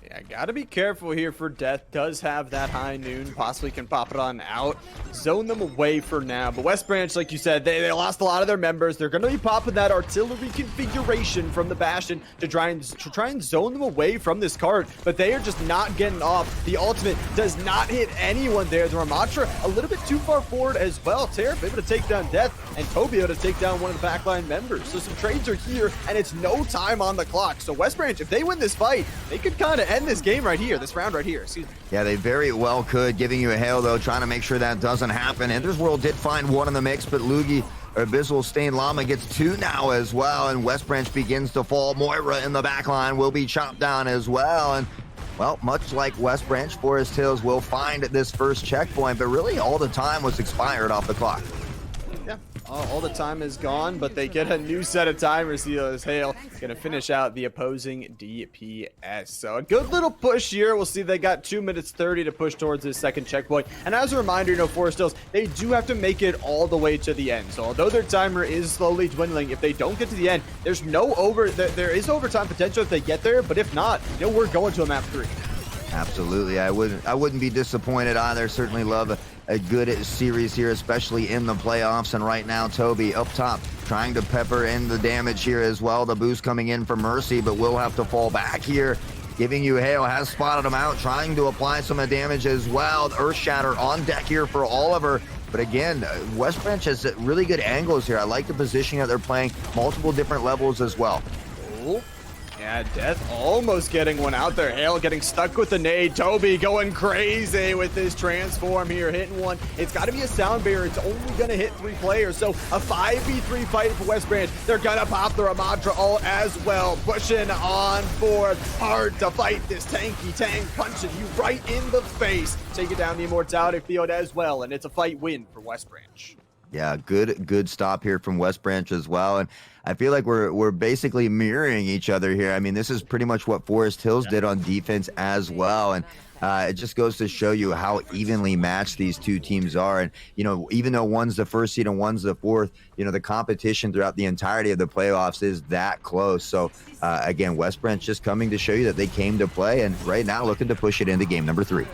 Yeah, gotta be careful here for Death. Does have that high noon, possibly can pop it on out. Zone them away for now. But West Branch, like you said, they lost a lot of their members. They're gonna be popping that artillery configuration from the Bastion to try and zone them away from this card. But they are just not getting off. The ultimate does not hit anyone there. The Ramattra a little bit too far forward as well. Tariff able to take down Death, and Toby able to take down one of the backline members. So some trades are here, and it's no time on the clock. So West Branch, if they win this fight, they could kind of end this game right here, this round right here, excuse me. Yeah, they very well could. Giving you a Hail, though, trying to make sure that doesn't happen. Ender's World did find 1 in the mix, but Lugi, or Abyssal Stain Llama, gets 2 now as well, and West Branch begins to fall. Moira in the back line will be chopped down as well, and well, much like West Branch, Forest Hills will find this first checkpoint, but really all the time was expired off the clock. Yeah, all the time is gone, but they get a new set of timers here as Hail going to finish out the opposing DPS. So a good little push here. We'll see they got 2 minutes 30 to push towards this second checkpoint. And as a reminder, Forest Hills, they do have to make it all the way to the end. So although their timer is slowly dwindling, if they don't get to the end, there's there is overtime potential if they get there, but if not, we're going to a map 3. Absolutely, I wouldn't be disappointed either. Certainly love a good series here, especially in the playoffs. And right now, Toby up top trying to pepper in the damage here as well. The boost coming in for Mercy, but will have to fall back here. Giving you Hail, has spotted him out, trying to apply some damage as well. The Earth Shatter on deck here for Oliver. But again, West Branch has really good angles here. I like the positioning that they're playing, multiple different levels as well. Cool. Yeah, Death almost getting one out there. Hail getting stuck with the nade. Toby going crazy with this transform here, hitting one. It's got to be a sound barrier. It's only going to hit 3 players. So a 5v3 fight for West Branch. They're going to pop the Ramattra ult as well. Pushing on forward. Hard to fight this tanky tank. Punching you right in the face. Taking down the Immortality field as well. And it's a fight win for West Branch. Yeah, good stop here from West Branch as well. And I feel like we're basically mirroring each other here. I mean, this is pretty much what Forest Hills did on defense as well. And it just goes to show you how evenly matched these two teams are. And, even though one's the first seed and one's the fourth, the competition throughout the entirety of the playoffs is that close. So, again, West Branch just coming to show you that they came to play, and right now looking to push it into game number 3.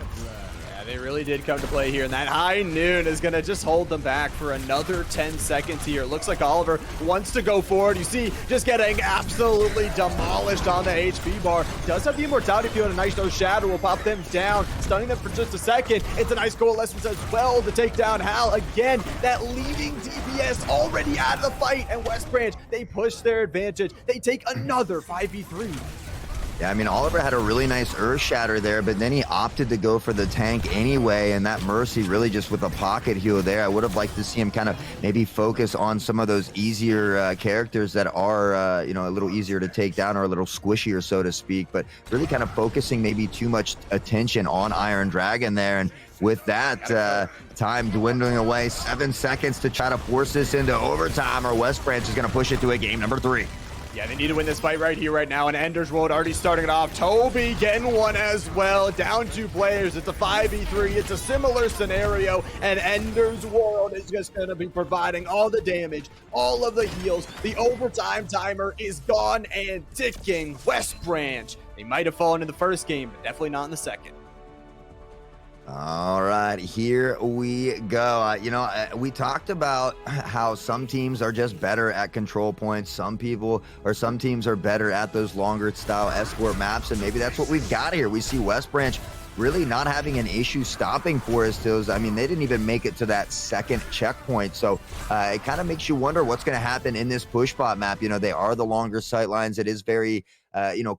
They really did come to play here, and that high noon is going to just hold them back for another 10 seconds here. It looks like Oliver wants to go forward. You see, just getting absolutely demolished on the HP bar. Does have the immortality field, and a nice no shadow will pop them down, stunning them for just a second. It's a nice coalescence as well to take down Hal. Again, that leading DPS already out of the fight, and West Branch, they push their advantage. They take another 5v3. Yeah, I mean, Oliver had a really nice Earth Shatter there, but then he opted to go for the tank anyway, and that Mercy really just with a pocket heal there. I would have liked to see him kind of maybe focus on some of those easier characters that are, a little easier to take down or a little squishier, so to speak, but really kind of focusing maybe too much attention on Iron Dragon there. And with that time dwindling away, 7 seconds to try to force this into overtime, or West Branch is going to push it to a game number 3. Yeah, they need to win this fight right here, right now, and Ender's World already starting it off. Toby getting one as well, down 2 players. It's a 5v3. It's a similar scenario, and Ender's World is just going to be providing all the damage, all of the heals. The overtime timer is gone and ticking. West Branch, they might have fallen in the first game, but definitely not in the second. All right, here we go. We talked about how some teams are just better at control points. Some teams are better at those longer style escort maps, and maybe that's what we've got here. We see West Branch really not having an issue stopping Forest Hills. I mean, they didn't even make it to that second checkpoint. So it kind of makes you wonder what's going to happen in this push bot map. They are the longer sight lines. It is very,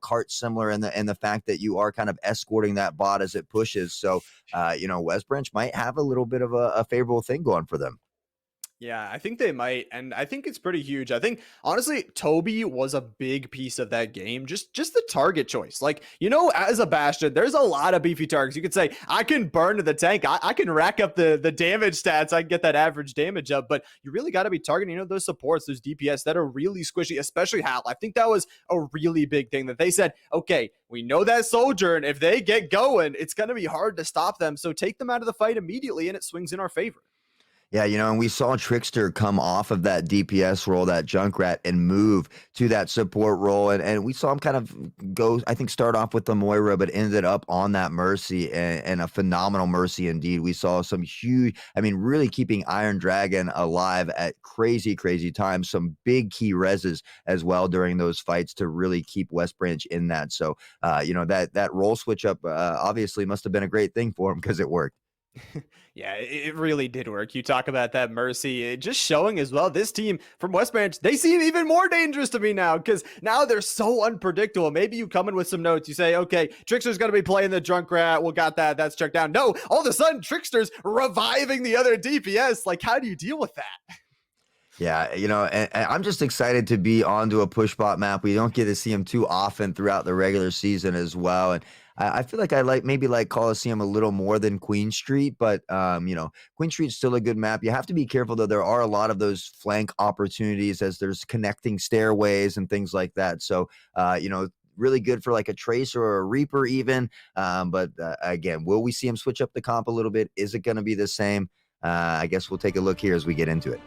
cart similar in the fact that you are kind of escorting that bot as it pushes. So, West Branch might have a little bit of a favorable thing going for them. Yeah, I think they might, and I think it's pretty huge. I think, honestly, Toby was a big piece of that game. Just the target choice. Like, as a Bastion, there's a lot of beefy targets. You could say, I can burn to the tank. I can rack up the damage stats. I can get that average damage up, but you really got to be targeting, those supports, those DPS that are really squishy, especially Hal. I think that was a really big thing that they said, okay, we know that soldier, and if they get going, it's going to be hard to stop them. So take them out of the fight immediately, and it swings in our favor. Yeah, and we saw Trickster come off of that DPS role, that Junkrat, and move to that support role. And we saw him kind of go, I think, start off with the Moira, but ended up on that Mercy, and a phenomenal Mercy indeed. We saw some huge, really keeping Iron Dragon alive at crazy, crazy times. Some big key reses as well during those fights to really keep West Branch in that. So, that role switch up obviously must have been a great thing for him because it worked. Yeah, it really did work. You talk about that Mercy, just showing as well, this team from West Branch, they seem even more dangerous to me now, because now they're so unpredictable. Maybe you come in with some notes, you say, okay, Trickster's going to be playing the Junkrat, well, got that, that's checked down. No, all of a sudden, Trickster's reviving the other DPS. Like, how do you deal with that? Yeah, and I'm just excited to be onto a push bot map. We don't get to see him too often throughout the regular season as well. And I feel like I like Coliseum a little more than Queen Street, but Queen Street's still a good map. You have to be careful though. There are a lot of those flank opportunities as there's connecting stairways and things like that. So, really good for like a Tracer or a Reaper even. But again, will we see him switch up the comp a little bit? Is it going to be the same? I guess we'll take a look here as we get into it.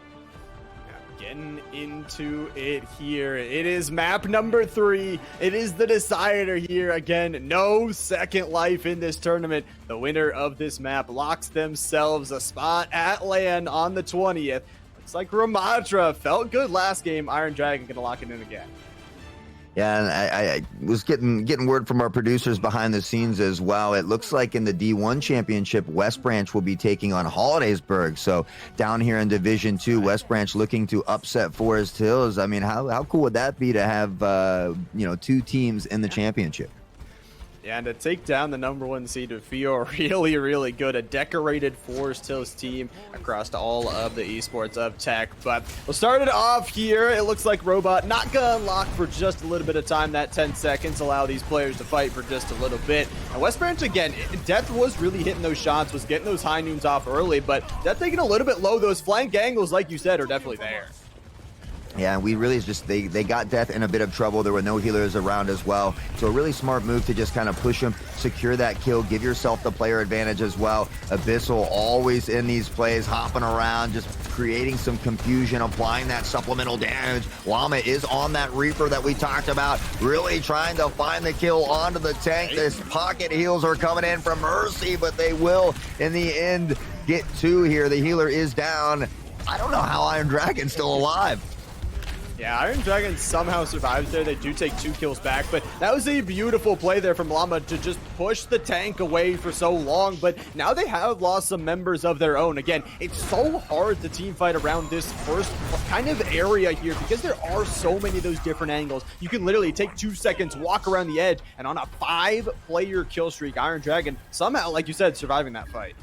Getting into it here. It is map number 3. It is the decider here. Again, no second life in this tournament. The winner of this map locks themselves a spot at LAN on the 20th. Looks like Ramadra felt good last game. Iron Dragon gonna lock it in again. Yeah, and I was getting word from our producers behind the scenes as well. It looks like in the D1 championship, West Branch will be taking on Hollidaysburg. So down here in Division 2, West Branch looking to upset Forest Hills. I mean, how cool would that be to have 2 teams in the championship? Yeah, and to take down the number 1 seed would feel really, really good. A decorated Forest Hills team across all of the esports of tech. But we'll start it off here. It looks like Robot not going to unlock for just a little bit of time. That 10 seconds allow these players to fight for just a little bit. And West Branch, again, Death was really hitting those shots, was getting those high noons off early, but Death taking a little bit low. Those flank angles, like you said, are definitely there. Yeah, we really just they got Death in a bit of trouble. There were no healers around as well, so a really smart move to just kind of push him, secure that kill, give yourself the player advantage as well. Abyssal always in these plays, hopping around, just creating some confusion, applying that supplemental damage. Llama is on that Reaper that we talked about, really trying to find the kill onto the tank. This pocket heals are coming in from Mercy, but they will in the end get two here. The healer is down. I don't know how Iron Dragon's still alive. Yeah, Iron Dragon somehow survives there. They do take 2 kills back, but that was a beautiful play there from Llama to just push the tank away for so long, but now they have lost some members of their own. Again, it's so hard to team fight around this first kind of area here because there are so many of those different angles. You can literally take 2 seconds, walk around the edge, and on a 5-player kill streak, Iron Dragon somehow, like you said, surviving that fight.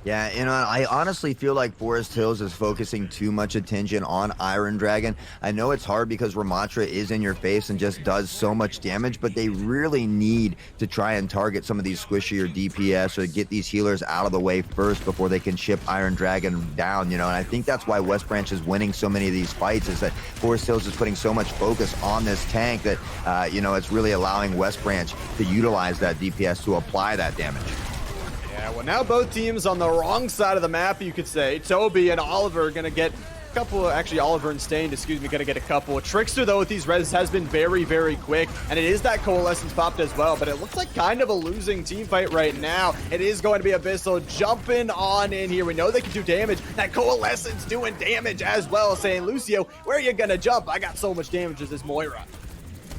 Yeah, you know, I honestly feel like Forest Hills is focusing too much attention on Iron Dragon. I know it's hard because Ramattra is in your face and just does so much damage, but they really need to try and target some of these squishier DPS or get these healers out of the way first before they can ship Iron Dragon down, you know, and I think that's why West Branch is winning so many of these fights, is that Forest Hills is putting so much focus on this tank that, you know, it's really allowing West Branch to utilize that DPS to apply that damage. Yeah, well, now both teams on the wrong side of the map, you could say. Toby and Oliver are going to get a couple, actually Oliver and Stained, excuse me, going to get a couple. Trickster, though, with these res has been very, very quick, and it is that Coalescence popped as well, but it looks like kind of a losing team fight right now. It is going to be Abyssal jumping on in here. We know they can do damage. That Coalescence doing damage as well, saying, Lucio, where are you going to jump? I got so much damage as this Moira.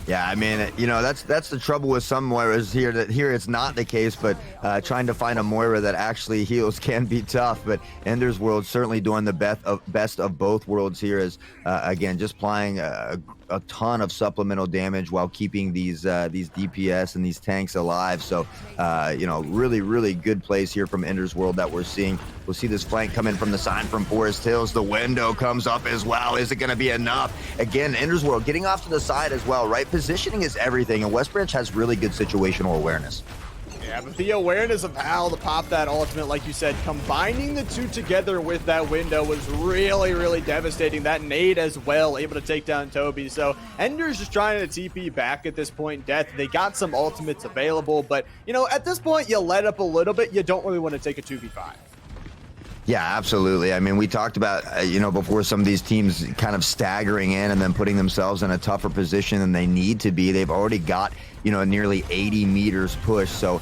Yeah, I mean, you know, that's the trouble with some Moiras here, that here it's not the case, but trying to find a Moira that actually heals can be tough. But Ender's World certainly doing the best of both worlds here, is again, just applying a ton of supplemental damage while keeping these DPS and these tanks alive. So, you know, really good plays here from Ender's World that we're seeing. We'll see this flank come in from the side from Forest Hills. The window comes up as well. Is it going to be enough? Again, Ender's World getting off to the side as well, right? Positioning is everything, and West Branch has really good situational awareness. Yeah, but the awareness of how to pop that ultimate, like you said, combining the two together with that window was really devastating. That nade as well, able to take down Toby. So Ender's just trying to TP back at this point. Death, they got some ultimates available, but, you know, at this point, you let up a little bit. You don't really want to take a 2v5. Yeah, absolutely. I mean, we talked about, you know, before, some of these teams kind of staggering in and then putting themselves in a tougher position than they need to be. They've already got, you know, nearly 80 meters push. So,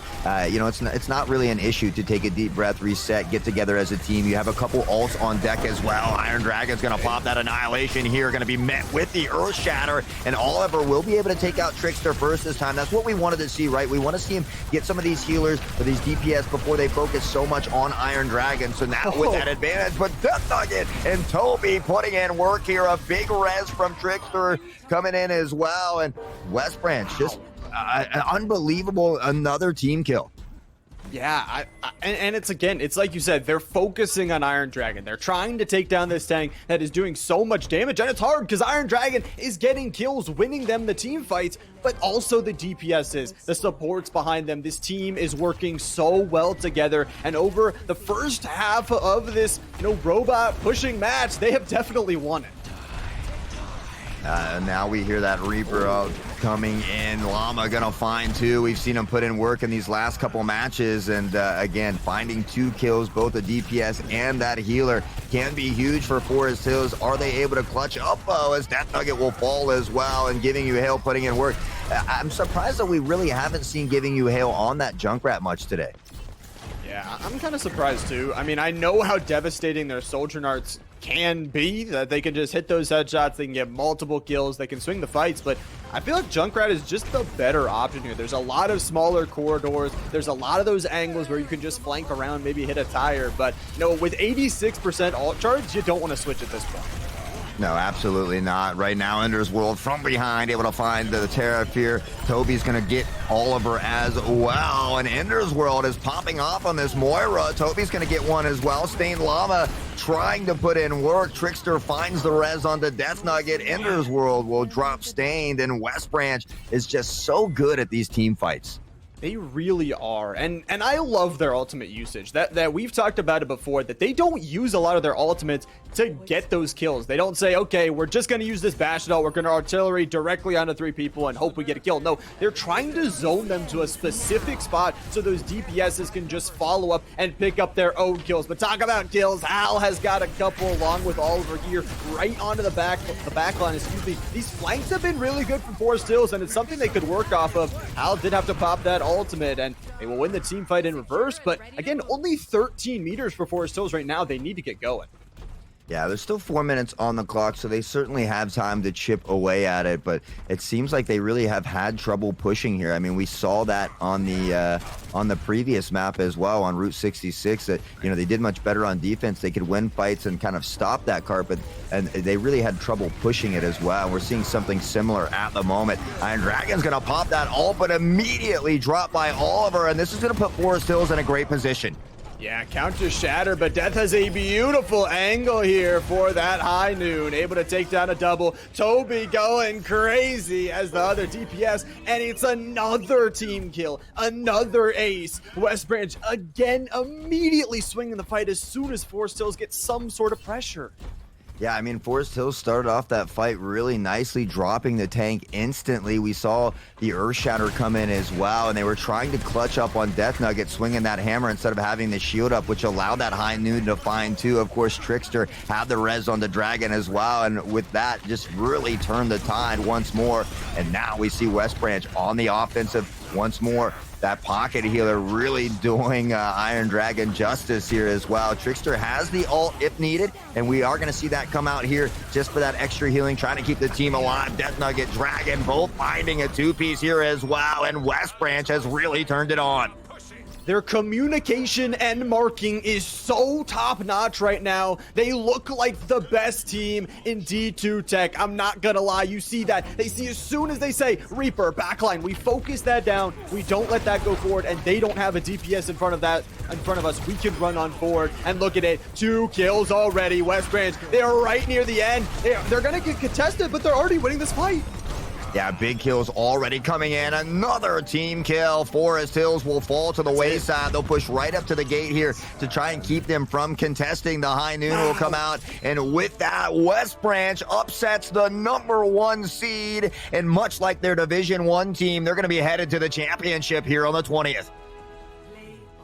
you know, it's not really an issue to take a deep breath, reset, get together as a team. You have a couple ults on deck as well. Iron Dragon's going to pop that Annihilation here, going to be met with the Earth Shatter, and Oliver will be able to take out Trickster first this time. That's what we wanted to see, right? We want to see him get some of these healers or these DPS before they focus so much on Iron Dragon. So now with that advantage, but Death Nugget and Toby putting in work here. A big res from Trickster coming in as well, and West Branch just unbelievable, another team kill. Yeah, and it's, again, it's like you said, they're focusing on Iron Dragon. They're trying to take down this tank that is doing so much damage, and it's hard because Iron Dragon is getting kills, winning them the team fights, but also the DPSs, the supports behind them. This team is working so well together, and over the first half of this, you know, robot pushing match, they have definitely won it. Now we hear that Reaper coming in. Llama gonna find two. We've seen him put in work in these last couple matches, and again, finding 2 kills, both the DPS and that healer, can be huge for Forest Hills. Are they able to clutch up as Death Nugget will fall as well, and Giving You Hail putting in work? I'm surprised that we really haven't seen Giving You Hail on that Junkrat much today. Yeah, I'm kind of surprised too. I mean, I know how devastating their Soldier Narts can be, that they can just hit those headshots, they can get multiple kills, they can swing the fights, but I feel like Junkrat is just the better option here. There's a lot of smaller corridors, there's a lot of those angles where you can just flank around, maybe hit a tire, but, you know, with 86% ult charge, you don't want to switch at this point. No, absolutely not. Right now, Ender's World from behind, able to find the Terra Fear. Toby's going to get Oliver as well, and Ender's World is popping off on this Moira. Toby's going to get one as well. Stained Llama trying to put in work. Trickster finds the res onto Death Nugget. Ender's World will drop Stained, and West Branch is just so good at these team fights. They really are, and I love their ultimate usage. That we've talked about it before, that they don't use a lot of their ultimates to get those kills. They don't say, okay, we're just going to use this Bashdall, we're going to artillery directly onto 3 people and hope we get a kill. No, they're trying to zone them to a specific spot so those DPSs can just follow up and pick up their own kills. But talk about kills, Hal has got a couple along with Oliver here right onto the back line. Excuse me. These flanks have been really good for Forest Hills, and it's something they could work off of. Hal did have to pop that ultimate, and they will win the team fight in reverse. But again, only 13 meters for Forest Hills right now. They need to get going. Yeah, there's still 4 minutes on the clock, so they certainly have time to chip away at it, but it seems like they really have had trouble pushing here. I mean, we saw that on the previous map as well, on Route 66, that, you know, they did much better on defense. They could win fights and kind of stop that carpet, and they really had trouble pushing it as well. We're seeing something similar at the moment. Iron Dragon's going to pop that ult, but immediately dropped by Oliver, and this is going to put Forest Hills in a great position. Yeah, counter shatter, but Death has a beautiful angle here for that high noon. Able to take down a double. Toby going crazy as the other DPS, and it's another team kill. Another ace. West Branch again immediately swinging the fight as soon as Forest Hills gets some sort of pressure. Yeah, I mean, Forest Hills started off that fight really nicely, dropping the tank instantly. We saw the Earthshatter come in as well, and they were trying to clutch up on Death Nugget, swinging that hammer instead of having the shield up, which allowed that high noon to find too. Of course, Trickster had the res on the Dragon as well, and with that, just really turned the tide once more. And now we see West Branch on the offensive once more. That pocket healer really doing Iron Dragon justice here as well. Trickster has the ult if needed, and we are going to see that come out here just for that extra healing, trying to keep the team alive. Death Nugget, Dragon both finding a 2-piece here as well, and West Branch has really turned it on. Their communication and marking is so top-notch right now. They look like the best team in D2 Tech. I'm not gonna lie, you see that. They see as soon as they say, Reaper, backline, we focus that down. We don't let that go forward, and they don't have a DPS in front of us. We can run on forward, and look at it. 2 kills already. West Branch, they are right near the end. They're gonna get contested, but they're already winning this fight. Yeah, big kills already coming in. Another team kill. Forest Hills will fall to the wayside. They'll push right up to the gate here to try and keep them from contesting. The high noon will come out. And with that, West Branch upsets the #1 seed. And much like their Division 1 team, they're going to be headed to the championship here on the 20th.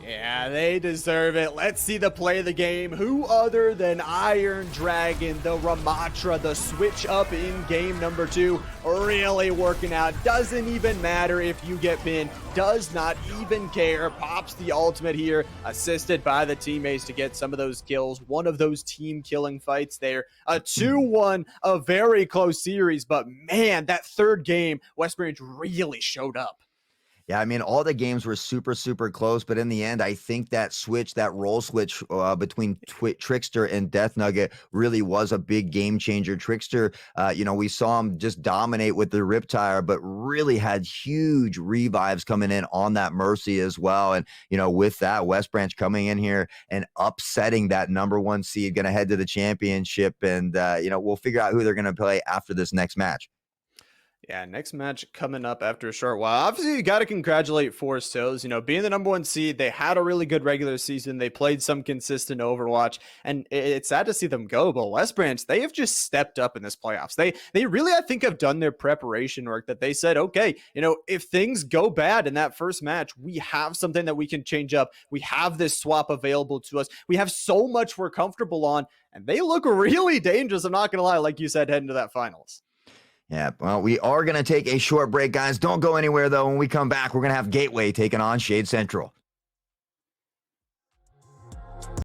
Yeah, they deserve it. Let's see the play of the game. Who other than Iron Dragon, the Ramatra, the switch up in game number 2, really working out. Doesn't even matter if you get pinned. Does not even care. Pops the ultimate here, assisted by the teammates to get some of those kills. One of those team killing fights there. A 2-1, a very close series, but man, that third game, West Branch really showed up. Yeah, I mean, all the games were super, super close, but in the end, I think that switch, that role switch between Trickster and Death Nugget really was a big game changer. Trickster, we saw him just dominate with the Riptire, but really had huge revives coming in on that Mercy as well. And, with that, West Branch coming in here and upsetting that #1 seed, going to head to the championship. And, we'll figure out who they're going to play after this next match. Yeah, next match coming up after a short while. Obviously, you got to congratulate Forest Hills. Being the #1 seed, they had a really good regular season. They played some consistent Overwatch, and it's sad to see them go. But West Branch, they have just stepped up in this playoffs. They really, I think, have done their preparation work. That they said, okay, if things go bad in that first match, we have something that we can change up. We have this swap available to us. We have so much we're comfortable on, and they look really dangerous. I'm not gonna lie, like you said, heading to that finals. Yeah, well, we are going to take a short break, guys. Don't go anywhere, though. When we come back, we're going to have Gateway taking on Shade Central.